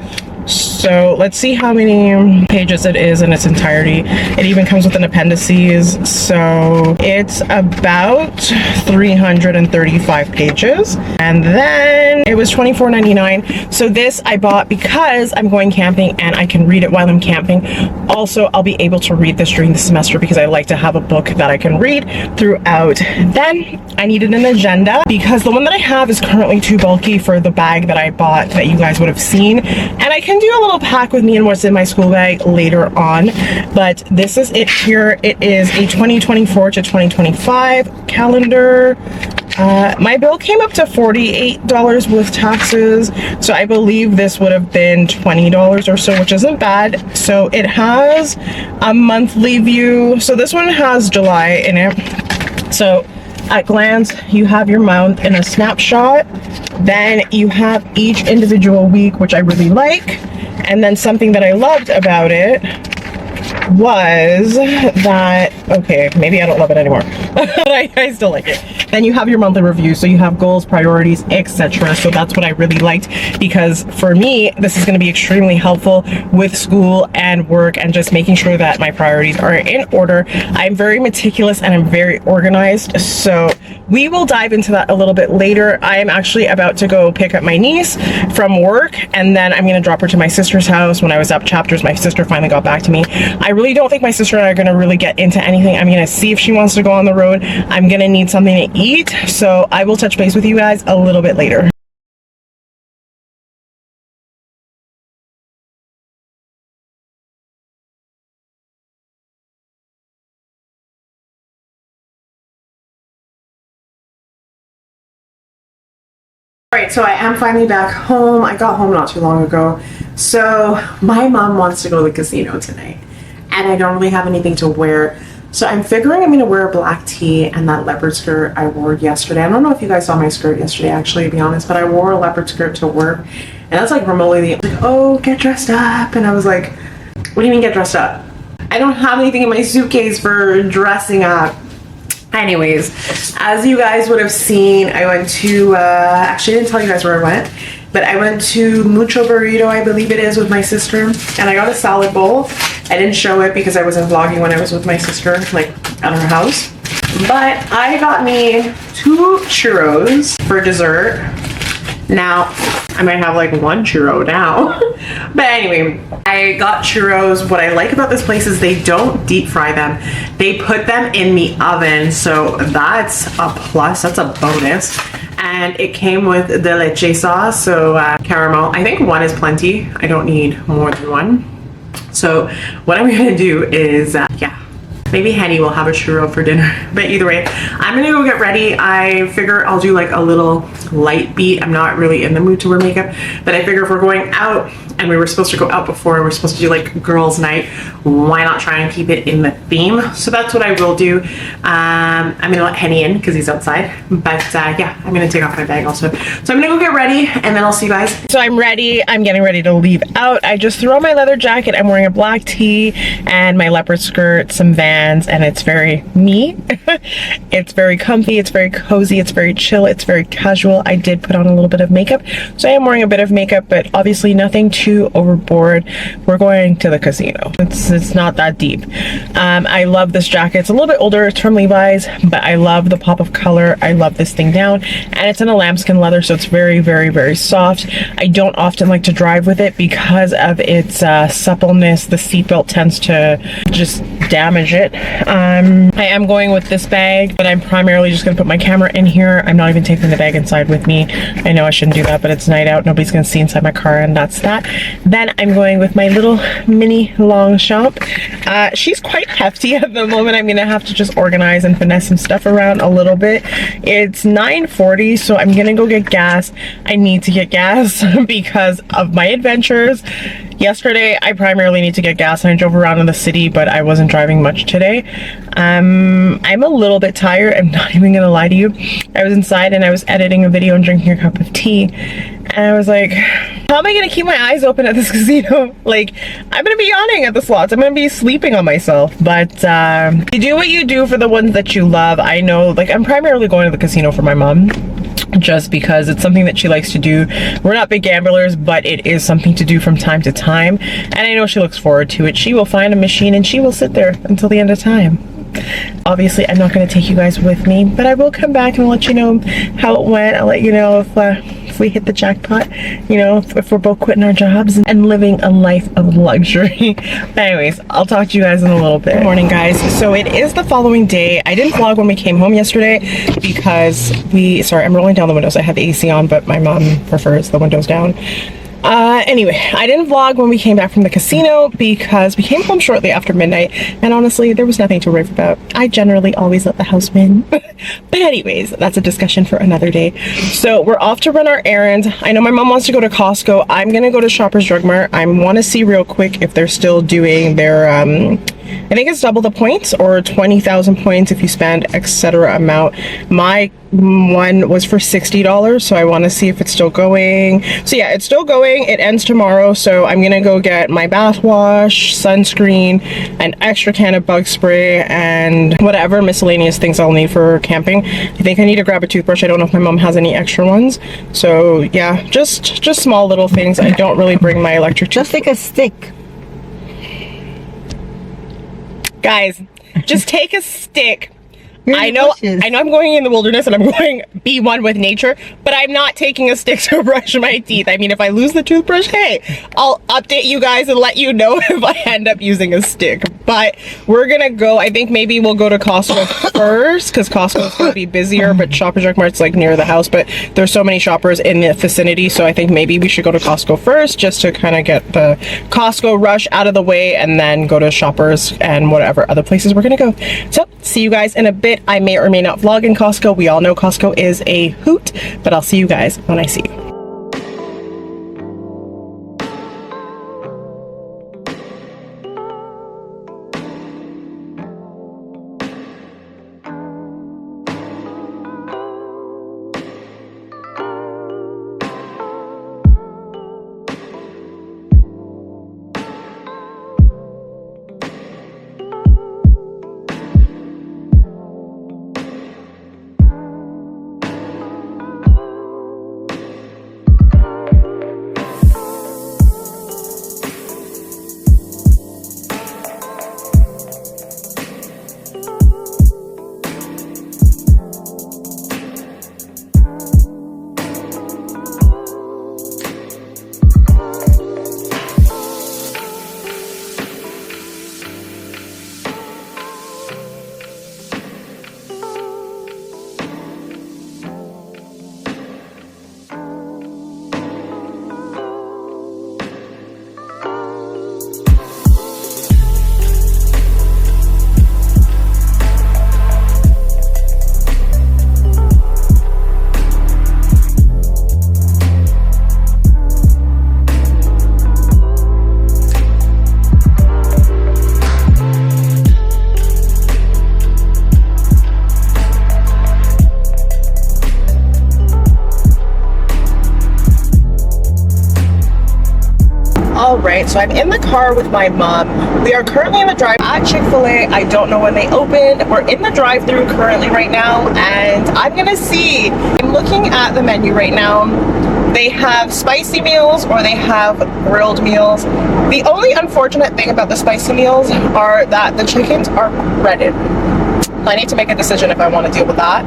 So let's see how many pages it is in its entirety. It even comes with an appendices, so it's about 335 pages. And then it was $24.99. So this I bought because I'm going camping and I can read it while I'm camping. Also, I'll be able to read this during the semester because I like to have a book that I can read throughout. Then I needed an agenda because the one that I have is currently too bulky for the bag that I bought that you guys would have seen, and I can do a little pack with me and what's in my school bag later on, but this is it here. It is a 2024 to 2025 calendar. My bill came up to $48 with taxes, so I believe this would have been $20 or so, which isn't bad. So it has a monthly view. So this one has July in it. So at glance, you have your month in a snapshot. Then you have each individual week, which I really like. And then something that I loved about it was that, okay, maybe I don't love it anymore, but I still like it. Then you have your monthly review, so you have goals, priorities, etc. So that's what I really liked, because for me, this is going to be extremely helpful with school and work and just making sure that my priorities are in order. I'm very meticulous and I'm very organized, so we will dive into that a little bit later. I am actually about to go pick up my niece from work, and then I'm going to drop her to my sister's house. When I was up chapters, my sister finally got back to me. I really don't think my sister and I are going to really get into anything. I'm going to see if she wants to go on the road. I'm going to need something to eat, so I will touch base with you guys a little bit later. Alright, so I am finally back home. I got home not too long ago. So my mom wants to go to the casino tonight, and I don't really have anything to wear. So I'm figuring I'm going to wear a black tee and that leopard skirt I wore yesterday. I don't know if you guys saw my skirt yesterday, actually, to be honest, but I wore a leopard skirt to work. And that's like remotely like, oh, get dressed up. And I was like, what do you mean get dressed up? I don't have anything in my suitcase for dressing up. Anyways, as you guys would have seen, I went to, actually I didn't tell you guys where I went, but I went to Mucho Burrito, I believe it is, with my sister, and I got a salad bowl. I didn't show it because I wasn't vlogging when I was with my sister, like at her house. But I got me 2 churros for dessert. Now, I might have like 1 churro now. But anyway, I got churros. What I like about this place is they don't deep fry them. They put them in the oven, so that's a plus, that's a bonus. And it came with the leche sauce, so caramel. I think 1 is plenty. I don't need more than 1. So what I'm gonna do is, yeah, maybe Henny will have a churro for dinner. But either way, I'm gonna go get ready. I figure I'll do like a little light beat. I'm not really in the mood to wear makeup, but I figure if we're going out, and we were supposed to go out before, we're supposed to do like girls' night, why not try and keep it in the theme? So that's what I will do. I'm gonna let Henny in because he's outside, but yeah, I'm gonna take off my bag also. So I'm gonna go get ready, and then I'll see you guys. So I'm ready. I'm getting ready to leave out. I just threw on my leather jacket. I'm wearing a black tee and my leopard skirt, some Vans, and it's very me. It's very comfy, it's very cozy, it's very chill, it's very casual. I did put on a little bit of makeup, so I am wearing a bit of makeup, but obviously nothing too overboard. We're going to the casino. It's not that deep. I love this jacket. It's a little bit older. It's from Levi's, but I love the pop of color. I love this thing down, and it's in a lambskin leather, so it's very, very, very soft. I don't often like to drive with it because of its suppleness. The seatbelt tends to just damage it. I am going with this bag, but I'm primarily just gonna put my camera in here. I'm not even taking the bag inside with me. I know I shouldn't do that, but it's night out. Nobody's gonna see inside my car, and that's that. Then I'm going with my little mini long shop. She's quite hefty at the moment. I'm gonna have to just organize and finesse some stuff around a little bit. It's 9:40, so I'm gonna go get gas. I need to get gas because of my adventures. Yesterday, I primarily need to get gas, and I drove around in the city, but I wasn't driving much today. I'm a little bit tired. I'm not even gonna lie to you. I was inside and I was editing a video and drinking a cup of tea, and I was like, how am I gonna keep my eyes open at this casino? Like, I'm gonna be yawning at the slots. I'm gonna be sleeping on myself. But you do what you do for the ones that you love. I know, like, I'm primarily going to the casino for my mom, just because it's something that she likes to do. We're not big gamblers, but it is something to do from time to time, and I know she looks forward to it. She will find a machine and she will sit there until the end of time. Obviously, I'm not going to take you guys with me, but I will come back and let you know how it went. I'll let you know if we hit the jackpot, you know, if we're both quitting our jobs and living a life of luxury. But anyways, I'll talk to you guys in a little bit. Good morning, guys. So it is the following day. I didn't vlog when we came home yesterday because sorry, I'm rolling down the windows. I have the AC on, but my mom prefers the windows down. Anyway, I didn't vlog when we came back from the casino because we came home shortly after midnight, and honestly, there was nothing to rave about. I generally always let the house win. But anyways, that's a discussion for another day. So we're off to run our errand. I know my mom wants to go to Costco. I'm gonna go to Shoppers Drug Mart. I want to see real quick if they're still doing their I think it's double the points, or 20,000 points if you spend etc amount. My one was for $60, so I want to see if it's still going. So yeah, it's still going. It ends tomorrow, so I'm gonna go get my bath wash, sunscreen, an extra can of bug spray, and whatever miscellaneous things I'll need for camping. I think I need to grab a toothbrush. I don't know if my mom has any extra ones. So yeah, just small little things. I don't really bring my electric Just take a stick. Guys, just take a stick. You're I know bushes. I'm going in the wilderness and I'm going be one with nature, but I'm not taking a stick to brush my teeth. I mean, if I lose the toothbrush, hey, I'll update you guys and let you know if I end up using a stick. But we're gonna go, I think maybe we'll go to Costco first, because Costco's gonna be busier, but Shoppers Drug Mart's like near the house, but there's so many shoppers in the vicinity, so I think maybe we should go to Costco first, just to kind of get the Costco rush out of the way, and then go to Shoppers and whatever other places we're gonna go. So, see you guys in a bit. I may or may not vlog in Costco. We all know Costco is a hoot, but I'll see you guys when I see you. Alright, so I'm in the car with my mom. We are currently in the drive at Chick-Fil-A. I don't know when they open. We're in the drive-thru currently right now, and I'm gonna see. I'm looking at the menu right now. They have spicy meals or they have grilled meals. The only unfortunate thing about the spicy meals are that the chickens are breaded. I need to make a decision if I want to deal with that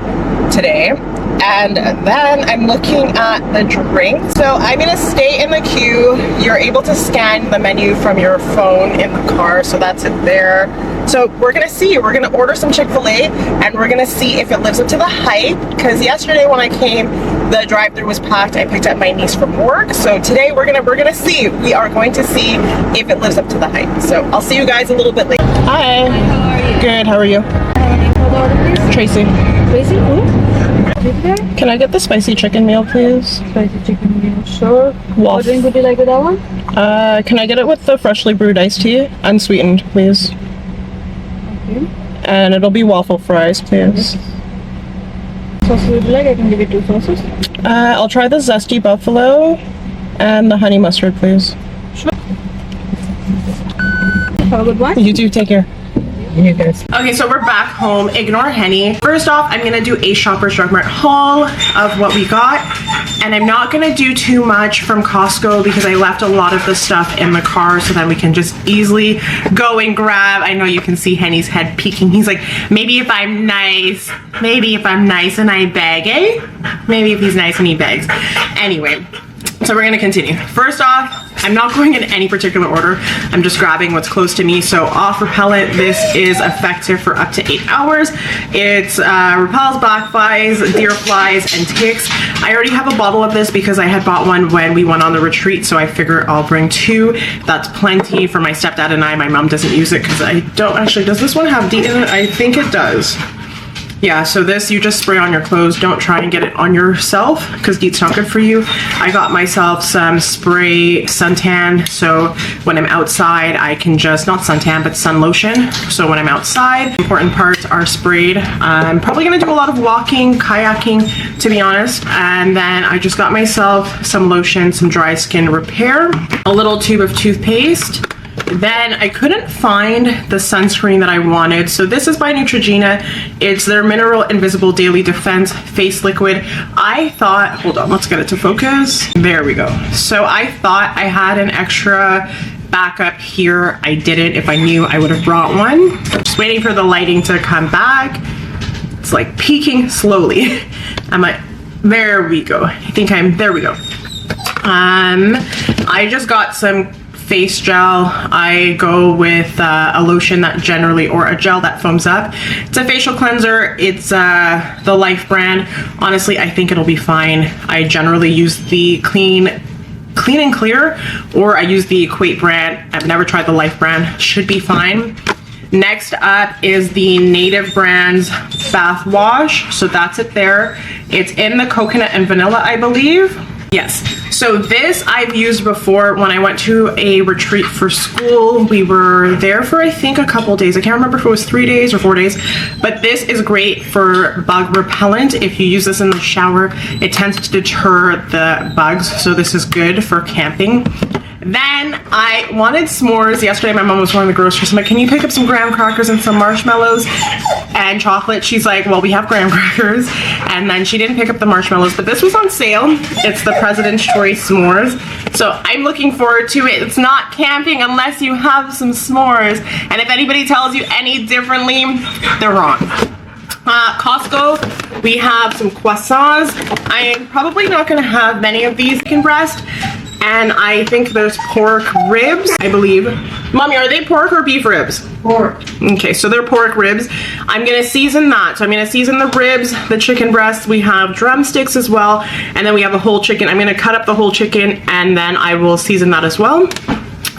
today. And then I'm looking at the drink. So I'm gonna stay in the queue. You're able to scan the menu from your phone in the car, so that's it there. So we're gonna see, we're gonna order some Chick-fil-A and we're gonna see if it lives up to the hype, because yesterday when I came, the drive-thru was packed. I picked up my niece from work. So today we're gonna see. We are going to see if it lives up to the hype. So I'll see you guys a little bit later. Hi. How are you? Good, how are you? Tracy. Tracy, Can I get the spicy chicken meal, please? Spicy chicken meal, sure. Waffle. What drink would you like with that one? Can I get it with the freshly brewed iced tea? Unsweetened, please. Okay. And it'll be waffle fries, please. Sauce would you like? I can give you 2 sauces. I'll try the zesty buffalo and the honey mustard, please. Sure. Have a good one. You do, take care. You guys. Okay, so we're back home. Ignore Henny. First off, I'm gonna do a Shoppers Drug Mart haul of what we got. And I'm not gonna do too much from Costco because I left a lot of the stuff in the car so that we can just easily go and grab. I know you can see Henny's head peeking. He's like, maybe if I'm nice and I beg, eh? Maybe if he's nice and he begs. Anyway, so we're gonna continue. First off, I'm not going in any particular order. I'm just grabbing what's close to me. So off repellent, this is effective for up to 8 hours. It repels black flies, deer flies, and ticks. I already have a bottle of this because I had bought one when we went on the retreat, so I figure I'll bring 2. That's plenty for my stepdad and I. My mom doesn't use it because I don't actually. Does this one have DEET in it? I think it does. Yeah, so this you just spray on your clothes. Don't try and get it on yourself because it's not good for you. I got myself some spray suntan, so when I'm outside I can just, not suntan but sun lotion, so when I'm outside important parts are sprayed. I'm probably gonna do a lot of walking, kayaking, to be honest. And then I just got myself some lotion, some dry skin repair, a little tube of toothpaste. Then I couldn't find the sunscreen that I wanted, so this is by Neutrogena. It's their Mineral Invisible Daily Defense Face Liquid. I thought, hold on, let's get it to focus. There we go. So I thought I had an extra backup here. I didn't. If I knew, I would have brought one. Just waiting for the lighting to come back. It's like peaking slowly. I'm like, there we go. There we go. I just got some face gel. I go with a lotion that generally, or a gel that foams up. It's a facial cleanser. It's the Life brand. Honestly, I think it'll be fine. I generally use the Clean and Clear, or I use the Equate brand. I've never tried the Life brand. Should be fine. Next up is the Native Brands bath wash. So that's it there. It's in the coconut and vanilla, I believe. Yes, so this I've used before when I went to a retreat for school. We were there for I think a couple days. I can't remember if it was 3 days or 4 days, but this is great for bug repellent. If you use this in the shower, it tends to deter the bugs, so this is good for camping. Then I wanted s'mores. Yesterday my mom was going to the grocery store. I'm like, can you pick up some graham crackers and some marshmallows and chocolate? She's like, well, we have graham crackers. And then she didn't pick up the marshmallows, but this was on sale. It's the President's Choice s'mores. So I'm looking forward to it. It's not camping unless you have some s'mores. And if anybody tells you any differently, they're wrong. Costco, we have some croissants. I am probably not going to have many of these chicken breast. And I think there's pork ribs, I believe. Mommy, are they pork or beef ribs? Pork. Okay, so they're pork ribs. I'm gonna season that. So I'm gonna season the ribs, the chicken breasts. We have drumsticks as well. And then we have the whole chicken. I'm gonna cut up the whole chicken and then I will season that as well.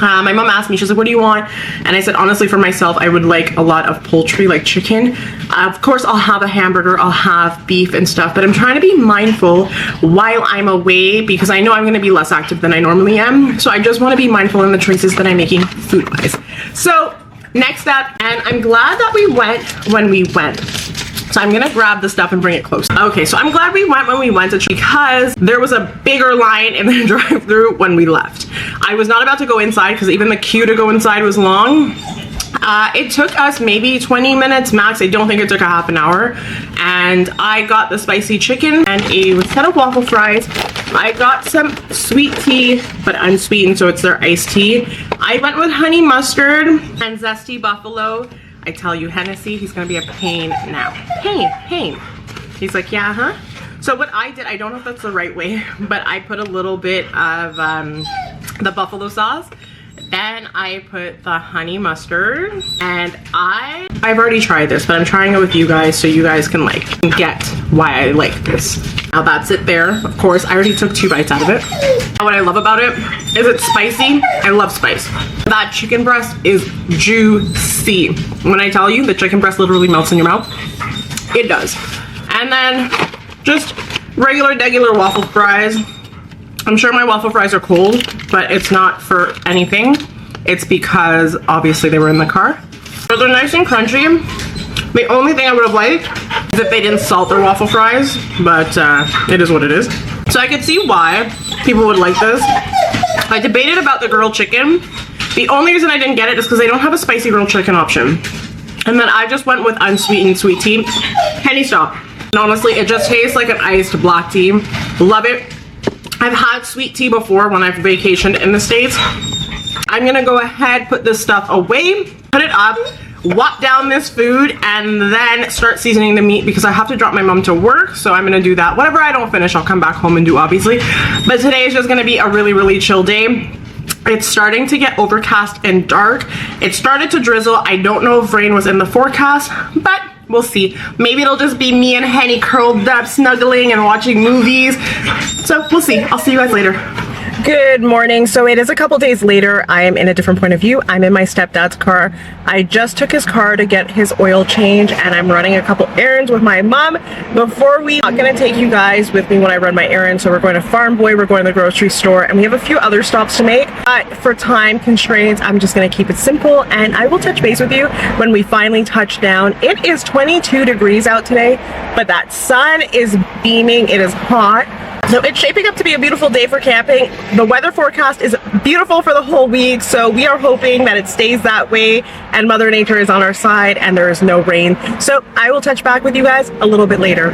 My mom asked me, she's like, what do you want? And I said, honestly, for myself, I would like a lot of poultry, like chicken. Of course, I'll have a hamburger, I'll have beef and stuff, but I'm trying to be mindful while I'm away because I know I'm gonna be less active than I normally am. So I just wanna be mindful in the choices that I'm making food-wise. So next up, and I'm glad that we went when we went. So I'm gonna grab the stuff and bring it close. Okay, so I'm glad we went when we went because there was a bigger line in the drive-thru when we left. I was not about to go inside because even the queue to go inside was long. It took us maybe 20 minutes max. I don't think it took a half an hour. And I got the spicy chicken and a set of waffle fries. I got some sweet tea, but unsweetened, so it's their iced tea. I went with honey mustard and zesty buffalo. I tell you, Hennessy, he's gonna be a pain now. Pain. He's like, yeah, huh? So what I did, I don't know if that's the right way, but I put a little bit of the buffalo sauce. Then I put the honey mustard, and I've already tried this, but I'm trying it with you guys so you guys can like get why I like this. Now that's it there. Of course, I already took 2 bites out of it. And what I love about it is it's spicy. I love spice. That chicken breast is juicy. When I tell you the chicken breast literally melts in your mouth, it does. And then just regular waffle fries. I'm sure my waffle fries are cold, but it's not for anything. It's because obviously they were in the car. So they're nice and crunchy. The only thing I would have liked is if they didn't salt their waffle fries, but it is what it is. So I could see why people would like this. I debated about the grilled chicken. The only reason I didn't get it is because they don't have a spicy grilled chicken option. And then I just went with unsweetened sweet tea. Penny stop. And honestly, it just tastes like an iced black tea. Love it. I've had sweet tea before when I've vacationed in the States. I'm gonna go ahead, put this stuff away, put it up, walk down this food, and then start seasoning the meat because I have to drop my mom to work, so I'm gonna do that. Whatever I don't finish, I'll come back home and do, obviously. But today is just gonna be a really chill day. It's starting to get overcast and dark. It started to drizzle. I don't know if rain was in the forecast, but we'll see. Maybe it'll just be me and Henny curled up, snuggling and watching movies. So we'll see. I'll see you guys later. Good morning. So it is a couple days later. I am in a different point of view. I'm in my stepdad's car. I just took his car to get his oil change and I'm running a couple errands with my mom. Before we, I'm not gonna take you guys with me when I run my errands. So we're going to Farm Boy, we're going to the grocery store, and we have a few other stops to make. But for time constraints, I'm just gonna keep it simple and I will touch base with you when we finally touch down. It is 22 degrees out today, but that sun is beaming. It is hot. So it's shaping up to be a beautiful day for camping. The weather forecast is beautiful for the whole week, so we are hoping that it stays that way and Mother Nature is on our side and there is no rain. So I will touch back with you guys a little bit later.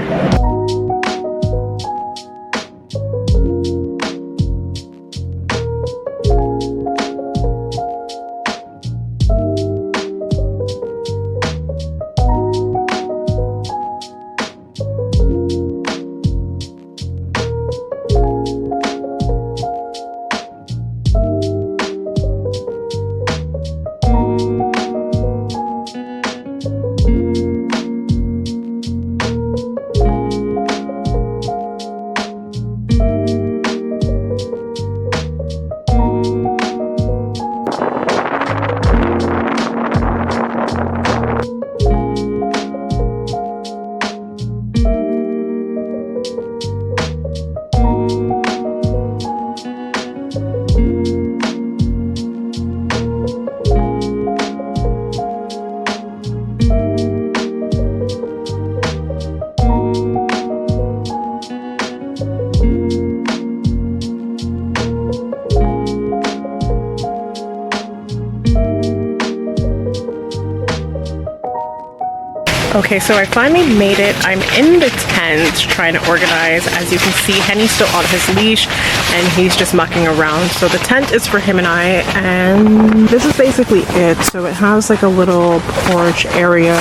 Okay, so I finally made it. I'm in the tent trying to organize. As you can see, Henny's still on his leash and he's just mucking around. So the tent is for him and I, and this is basically it. So it has like a little porch area,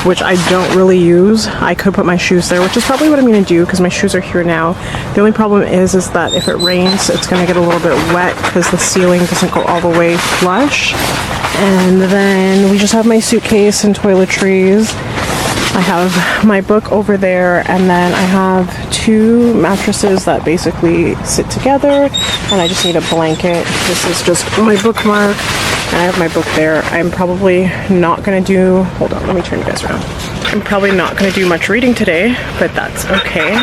which I don't really use. I could put my shoes there, which is probably what I'm gonna do because my shoes are here now. The only problem is that if it rains, it's gonna get a little bit wet because the ceiling doesn't go all the way flush. And then we just have my suitcase and toiletries. I have my book over there, and then I have two mattresses that basically sit together, and I just need a blanket. This is just my bookmark, and I have my book there. I'm probably not gonna do, hold on, let me turn you guys around. I'm probably not gonna do much reading today, but that's okay.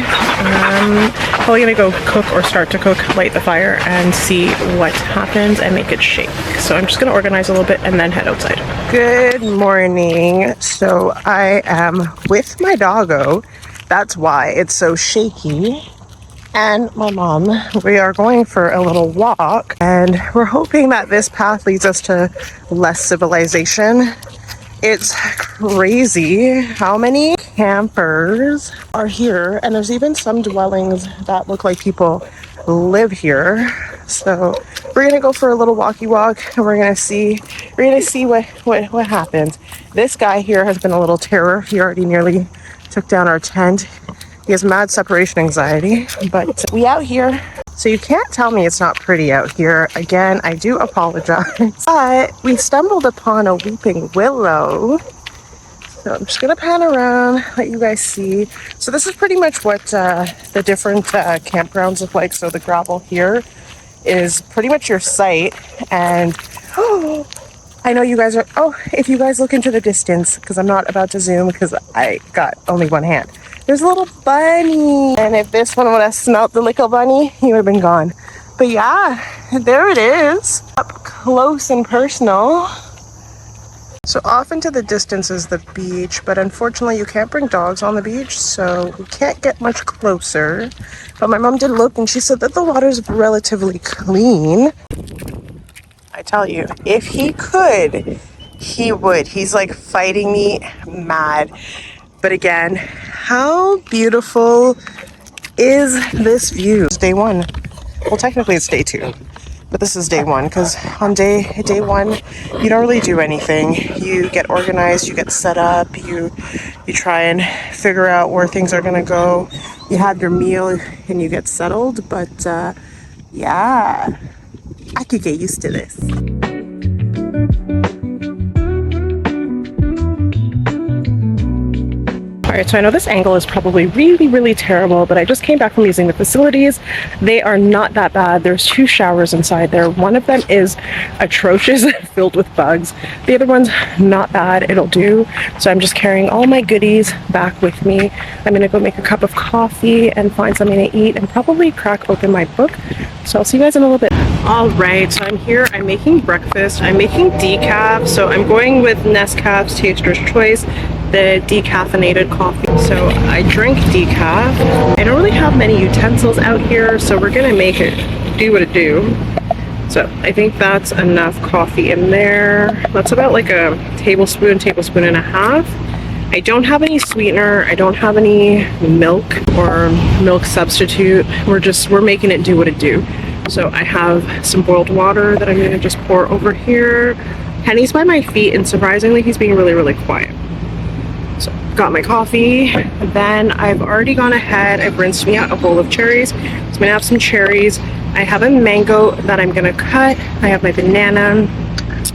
Probably gonna go cook or start to cook, light the fire, and see what happens and make it shake. So I'm just gonna organize a little bit and then head outside. Good morning. So I am with my doggo. That's why it's so shaky. And my mom. We are going for a little walk, and we're hoping that this path leads us to less civilization. It's crazy how many campers are here, and there's even some dwellings that look like people live here. So we're gonna go for a little walkie walk, and we're gonna see what happens. This guy here has been a little terror. He already nearly took down our tent. He has mad separation anxiety, but we out here. So you can't tell me it's not pretty out here. Again, I do apologize. But we stumbled upon a weeping willow. So I'm just gonna pan around, let you guys see. So this is pretty much what the different campgrounds look like. So the gravel here is pretty much your site. And I know you guys are, if you guys look into the distance, because I'm not about to zoom because I got only one hand. There's a little bunny. And if this one would have smelt the little bunny, he would have been gone. But yeah, there it is. Up close and personal. So off into the distance is the beach, but unfortunately you can't bring dogs on the beach, so we can't get much closer. But my mom did look and she said that the water's relatively clean. I tell you, if he could, he would. He's like fighting me mad. But again, how beautiful is this view? It's day one. Well, technically it's day two, but this is day one because on day one, you don't really do anything. You get organized, you get set up, you try and figure out where things are gonna go. You have your meal and you get settled. But yeah, I could get used to this. Alright, so I know this angle is probably really terrible, but I just came back from using the facilities. They are not that bad. There's 2 showers inside there. One of them is atrocious, filled with bugs. The other one's not bad. It'll do. So I'm just carrying all my goodies back with me. I'm gonna go make a cup of coffee and find something to eat and probably crack open my book. So I'll see you guys in a little bit. Alright, so I'm here. I'm making breakfast. I'm making decaf. So I'm going with Nescafe's Taster's Choice, the decaffeinated coffee. So I drink decaf. I don't really have many utensils out here, so we're gonna make it do what it do. So I think that's enough coffee in there. That's about like a tablespoon and a half. I don't have any sweetener. I don't have any milk or milk substitute. We're making it do what it do. So I have some boiled water that I'm gonna just pour over here. Henny's by my feet, and surprisingly he's being really quiet. So got my coffee. Then I've already gone ahead, I've rinsed me out a bowl of cherries. So I'm gonna have some cherries. I have a mango that I'm gonna cut. I have my banana.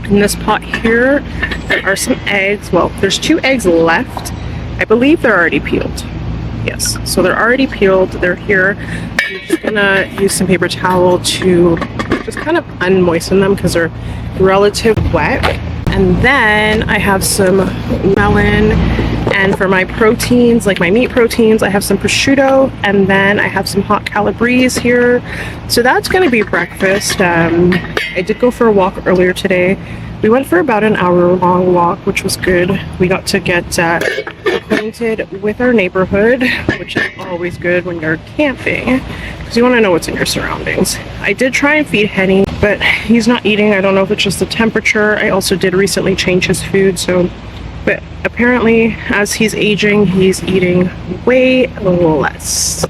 In this pot here, there are some eggs. Well, there's 2 eggs left. I believe they're already peeled. Yes, so they're already peeled. They're here. I'm just gonna use some paper towel to just kind of unmoisten them because they're relatively wet. And then I have some melon, and for my proteins, like my meat proteins, I have some prosciutto, and then I have some hot calabrese here. So that's going to be breakfast. I did go for a walk earlier today. We went for about an hour-long walk, which was good. We got to get acquainted with our neighborhood, which is always good when you're camping, because you want to know what's in your surroundings. I did try and feed Henny, but he's not eating. I don't know if it's just the temperature. I also did recently change his food, but apparently as he's aging, he's eating way less.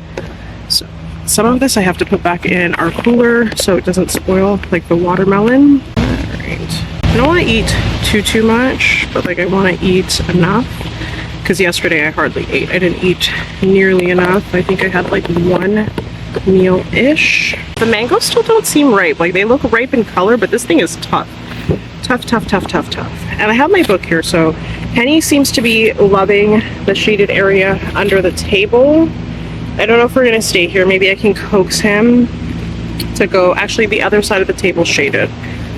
So some of this I have to put back in our cooler so it doesn't spoil, like the watermelon. Alright. I don't want to eat too much, but like I want to eat enough, because yesterday I hardly ate. I didn't eat nearly enough. I think I had like 1 meal-ish. The mangoes still don't seem ripe. Like they look ripe in color, but this thing is tough. Tough. And I have my book here, so Henny seems to be loving the shaded area under the table. I don't know if we're gonna stay here. Maybe I can coax him to go. Actually, the other side of the table shaded.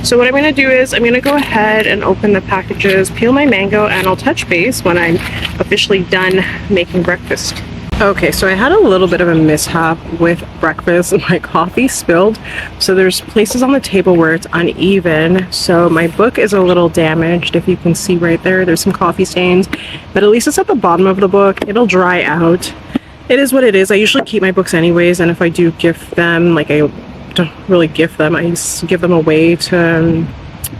So what I'm gonna do is I'm gonna go ahead and open the packages, peel my mango, and I'll touch base when I'm officially done making breakfast. Okay, so I had a little bit of a mishap with breakfast. My coffee spilled, so there's places on the table where it's uneven. So my book is a little damaged. If you can see right there, there's some coffee stains, but at least it's at the bottom of the book. It'll dry out. It is what it is. I usually keep my books anyways, and if I do gift them, like I don't really gift them, I just give them away to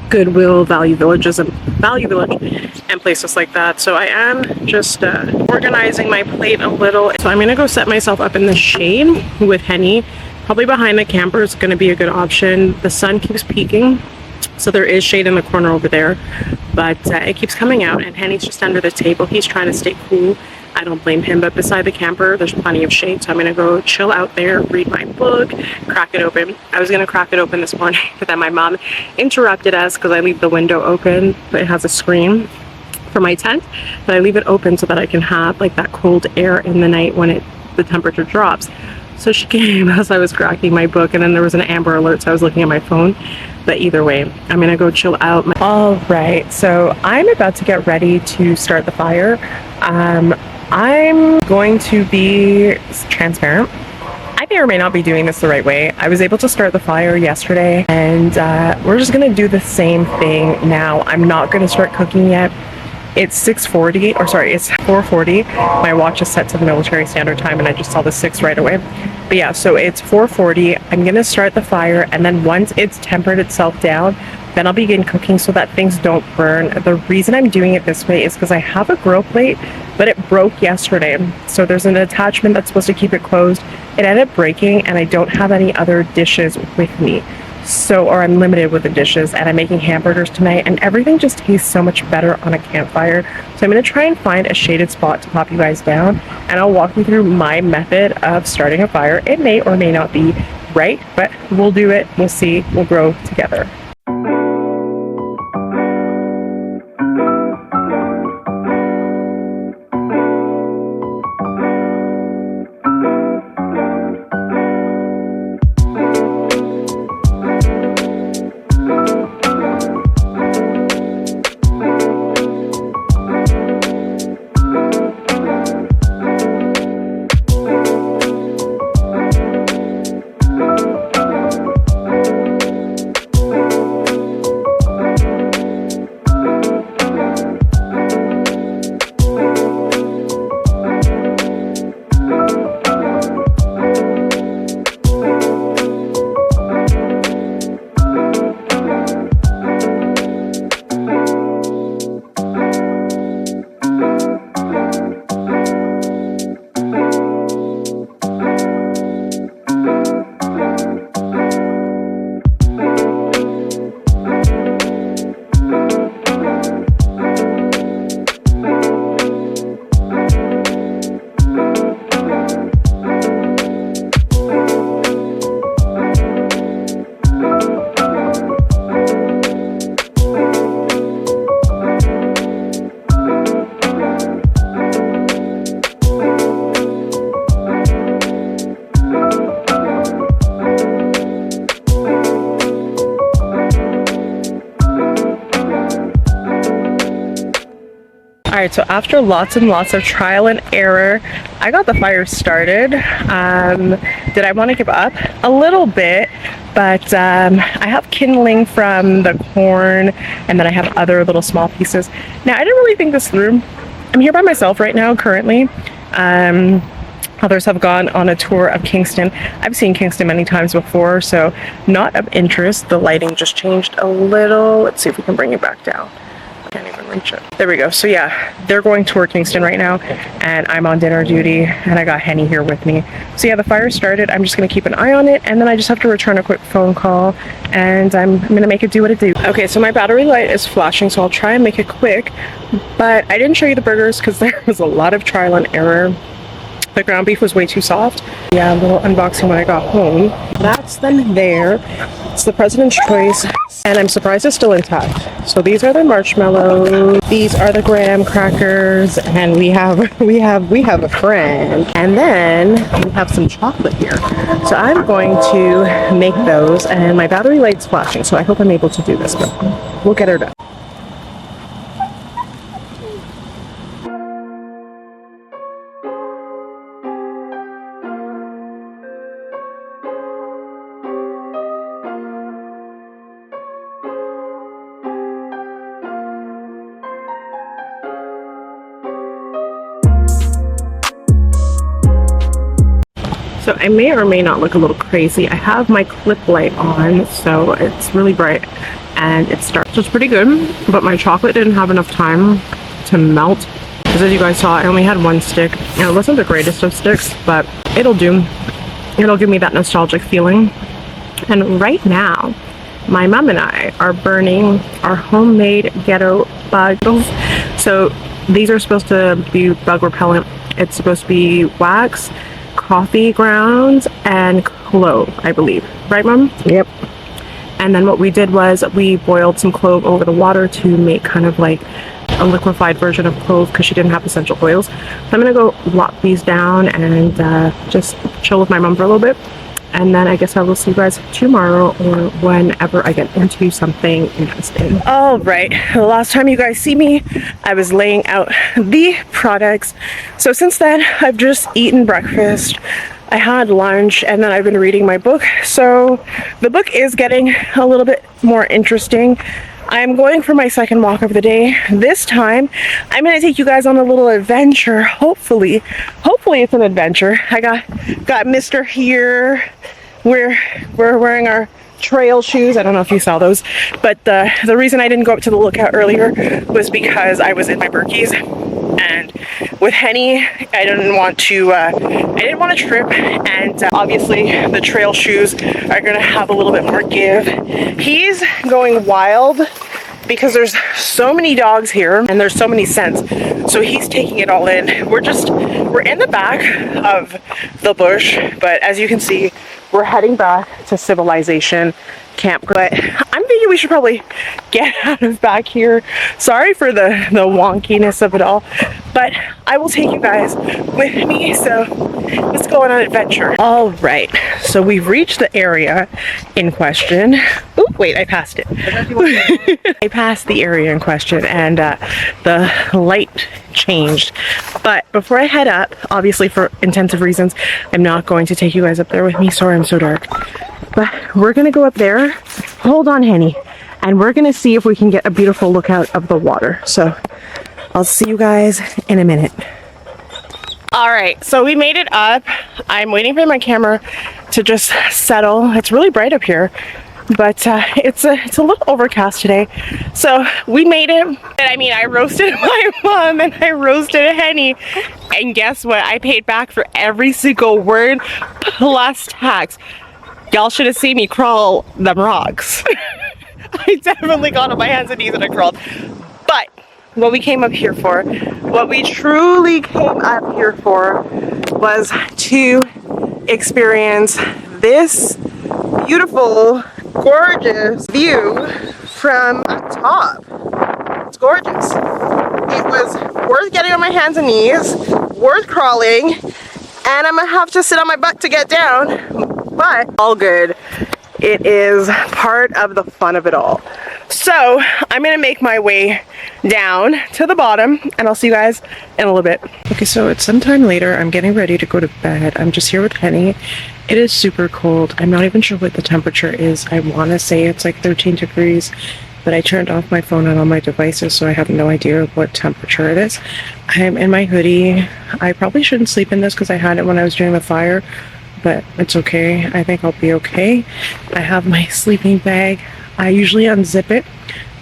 Goodwill, Value Village, and places like that. So I am just organizing my plate a little. So I'm gonna go set myself up in the shade with Henny. Probably behind the camper is gonna be a good option. The sun keeps peeking, so there is shade in the corner over there, but it keeps coming out, and Henny's just under the table. He's trying to stay cool. I don't blame him, but beside the camper there's plenty of shade, so I'm gonna go chill out there, read my book, crack it open. I was gonna crack it open this morning, but then my mom interrupted us because I leave the window open, but it has a screen for my tent, but I leave it open so that I can have like that cold air in the night when the temperature drops. So she came as I was cracking my book, and then there was an Amber Alert, so I was looking at my phone. But either way, I'm gonna go chill out. All right, so I'm about to get ready to start the fire. I'm going to be transparent. I may or may not be doing this the right way. I was able to start the fire yesterday, and we're just gonna do the same thing now. I'm not gonna start cooking yet. It's 6:40, or sorry, it's 4:40. My watch is set to the military standard time, and I just saw the 6 right away. But yeah, so it's 4:40. I'm gonna start the fire, and then once it's tempered itself down, then I'll begin cooking so that things don't burn. The reason I'm doing it this way is because I have a grill plate, but it broke yesterday. So there's an attachment that's supposed to keep it closed. It ended up breaking, and I don't have any other dishes with me. So, or I'm limited with the dishes, and I'm making hamburgers tonight, and everything just tastes so much better on a campfire. So I'm gonna try and find a shaded spot to pop you guys down, and I'll walk you through my method of starting a fire. It may or may not be right, but we'll do it, we'll see, we'll grow together. right, so after lots and lots of trial and error, I got the fire started. Did I want to give up? A little bit, but I have kindling from the corn, and then I have other little small pieces. Now, I didn't really think this through. I'm here by myself right now, currently. Others have gone on a tour of Kingston. I've seen Kingston many times before, so not of interest. The lighting just changed a little. Let's see if we can bring it back down. Can't even reach it. There we go. So yeah, they're going tour Kingston right now, and I'm on dinner duty, and I got Henny here with me. So yeah, the fire started. I'm just gonna keep an eye on it, and then I just have to return a quick phone call, and I'm gonna make it do what it do. Okay, so my battery light is flashing, so I'll try and make it quick, but I didn't show you the burgers because there was a lot of trial and error. The ground beef was way too soft. Yeah, a little unboxing when I got home. That's them there. It's the President's Choice, and I'm surprised it's still intact. So these are the marshmallows. These are the graham crackers, and we have a friend. And then we have some chocolate here. So I'm going to make those, and my battery light's flashing, so I hope I'm able to do this, but we'll get her done. So I may or may not look a little crazy. I have my clip light on, so it's really bright and it's dark. So it's pretty good, but my chocolate didn't have enough time to melt. Because as you guys saw, I only had one stick. And it wasn't the greatest of sticks, but it'll do. It'll give me that nostalgic feeling. And right now, my mom and I are burning our homemade ghetto bugs. So these are supposed to be bug repellent. It's supposed to be wax, coffee grounds, and clove, I believe. Right, Mom? Yep. And then what we did was we boiled some clove over the water to make kind of like a liquefied version of clove because she didn't have essential oils. So I'm gonna go lock these down and just chill with my mom for a little bit. And then I guess I will see you guys tomorrow or whenever I get into something interesting. All right, the last time you guys see me, I was laying out the products. So since then, I've just eaten breakfast. I had lunch, and then I've been reading my book. So the book is getting a little bit more interesting. I'm going for my second walk of the day. This time, I'm gonna take you guys on a little adventure. Hopefully it's an adventure. I got Mr. here. We're wearing our trail shoes. I don't know if you saw those, but the reason I didn't go up to the lookout earlier was because I was in my Berkeys, and with Henny, I didn't want to trip, and obviously the trail shoes are gonna have a little bit more give. He's going wild because there's so many dogs here and there's so many scents, so he's taking it all in. We're in the back of the bush, but as you can see, we're heading back to civilization camp. But I'm thinking we should probably get out of back here. Sorry for the wonkiness of it all, but I will take you guys with me, so let's go on an adventure. All right, so we've reached the area in question. Oh wait, I passed it. I passed the area in question, and the light changed. But before I head up, obviously for intensive reasons, I'm not going to take you guys up there with me. Sorry I'm so dark. But we're gonna go up there. Hold on, Henny. And we're gonna see if we can get a beautiful lookout of the water. So I'll see you guys in a minute. All right, so we made it up. I'm waiting for my camera to just settle. It's really bright up here, but it's a little overcast today. So we made it. And I mean, I roasted my mom and I roasted Henny. And guess what? I paid back for every single word plus tax. Y'all should have seen me crawl them rocks. I definitely got on my hands and knees and I crawled. But what we came up here for, what we truly came up here for, was to experience this beautiful, gorgeous view from up top. It's gorgeous. It was worth getting on my hands and knees, worth crawling, and I'm gonna have to sit on my butt to get down. But all good. It is part of the fun of it all. So I'm gonna make my way down to the bottom and I'll see you guys in a little bit. Okay, so it's sometime later. I'm getting ready to go to bed. I'm just here with Penny. It is super cold. I'm not even sure what the temperature is. I want to say it's like 13 degrees, but I turned off my phone and all my devices, so I have no idea what temperature it is. I'm in my hoodie. I probably shouldn't sleep in this because I had it when I was doing the fire, but it's okay. I think I'll be okay. I have my sleeping bag. I usually unzip it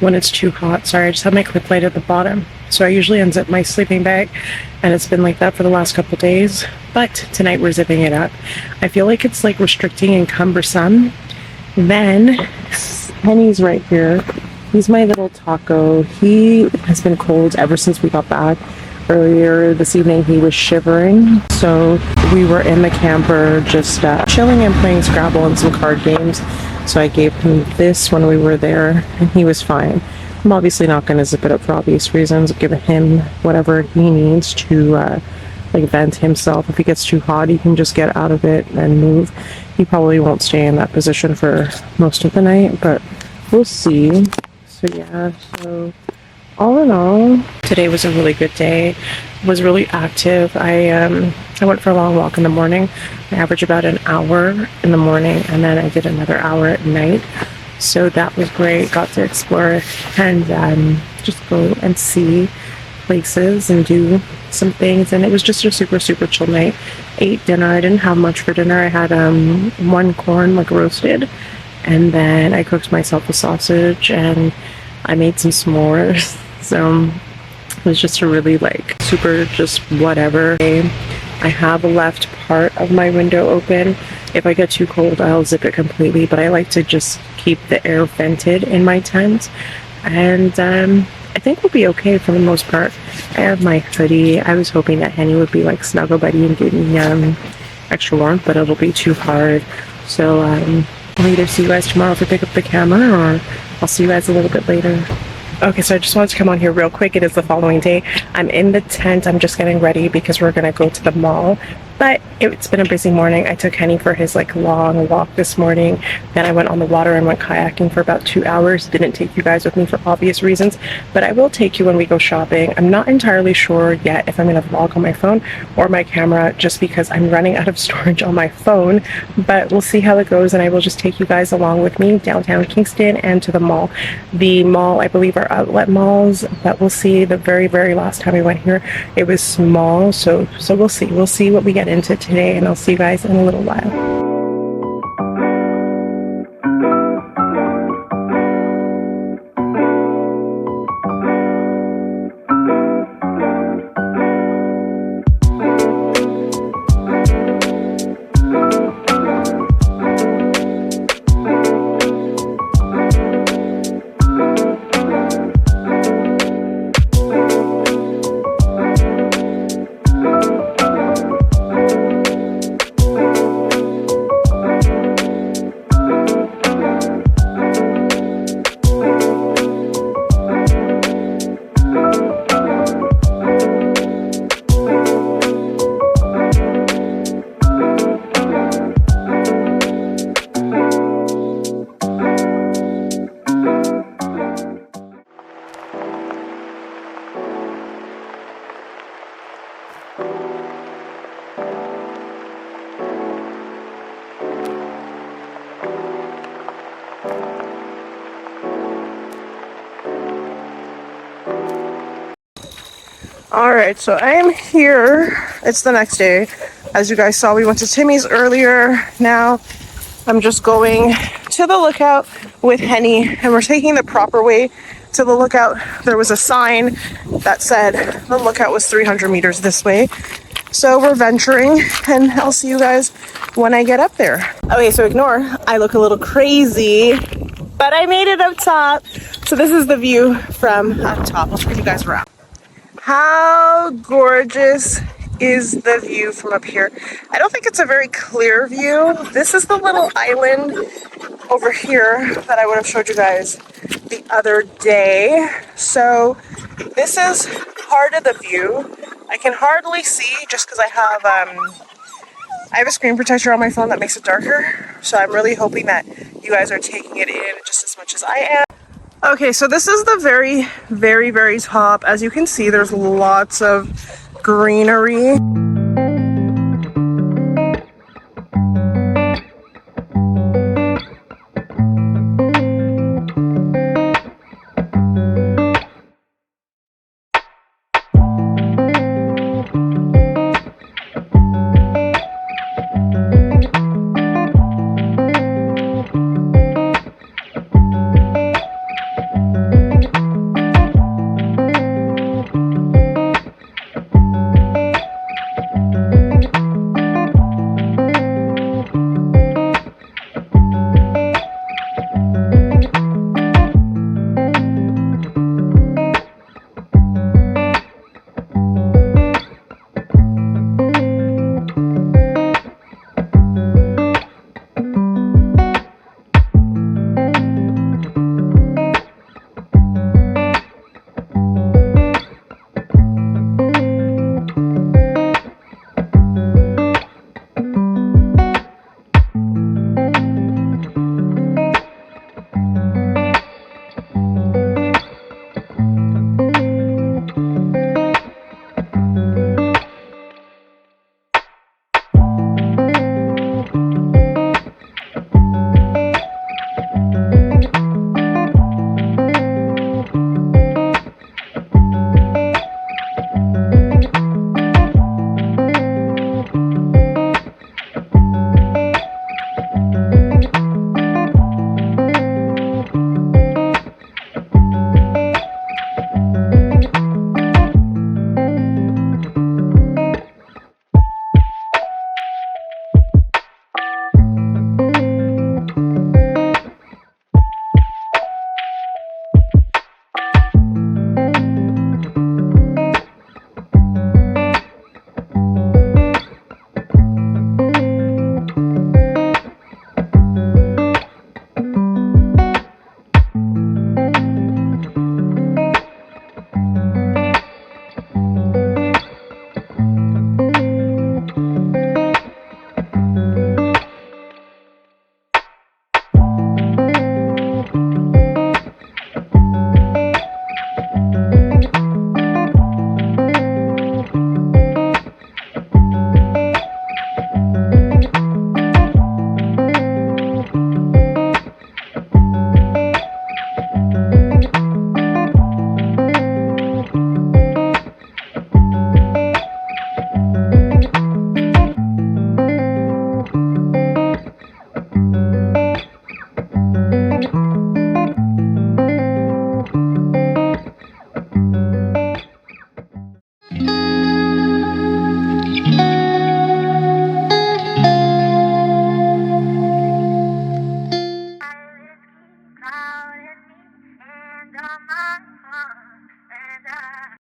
when it's too hot. Sorry, I just have my clip light at the bottom. So I usually unzip my sleeping bag, and it's been like that for the last couple days. But tonight we're zipping it up. I feel like it's like restricting and cumbersome. Then Penny's right here. He's my little taco. He has been cold ever since we got back. Earlier this evening he was shivering, so we were in the camper just chilling and playing Scrabble and some card games. So I gave him this when we were there and he was fine. I'm obviously not going to zip it up for obvious reasons. Give him whatever he needs to like vent himself. If he gets too hot, he can just get out of it and move. He probably won't stay in that position for most of the night, but we'll see. So yeah, so all in all, today was a really good day. It was really active. I went for a long walk in the morning. I average about an hour in the morning, and then I did another hour at night. So that was great. Got to explore and just go and see places and do some things. And it was just a super, super chill night. Ate dinner. I didn't have much for dinner. I had one corn like roasted, and then I cooked myself a sausage and I made some s'mores. So it was just a really like super just whatever day. I have left part of my window open. If I get too cold, I'll zip it completely, but I like to just keep the air vented in my tent. And I think we'll be okay for the most part. I have my hoodie. I was hoping that Henny would be like snuggle buddy and give me extra warmth, but it'll be too hard. So I'll either see you guys tomorrow to pick up the camera, or I'll see you guys a little bit later. Okay, so I just wanted to come on here real quick. It is the following day. I'm in the tent. I'm just getting ready because we're going to go to the mall. But it's been a busy morning. I took Henny for his like long walk this morning. Then I went on the water and went kayaking for about 2 hours. Didn't take you guys with me for obvious reasons, but I will take you when we go shopping. I'm not entirely sure yet if I'm going to vlog on my phone or my camera, just because I'm running out of storage on my phone, but we'll see how it goes, and I will just take you guys along with me downtown Kingston and to the mall. The mall, I believe, are outlet malls, but we'll see. The very, very last time we went here, it was small, so we'll see. We'll see what we get into today, and I'll see you guys in a little while. Alright, so I am here. It's the next day. As you guys saw, we went to Timmy's earlier. Now I'm just going to the lookout with Henny, and we're taking the proper way to the lookout. There was a sign that said the lookout was 300 meters this way. So we're venturing, and I'll see you guys when I get up there. Okay, so ignore, I look a little crazy, but I made it up top. So this is the view from up top. I'll turn you guys around. How gorgeous is the view from up here? I don't think it's a very clear view. This is the little island over here that I would have showed you guys the other day. So this is part of the view. I can hardly see just because I have a screen protector on my phone that makes it darker. So I'm really hoping that you guys are taking it in just as much as I am. Okay, so this is the very top. As you can see, there's lots of greenery.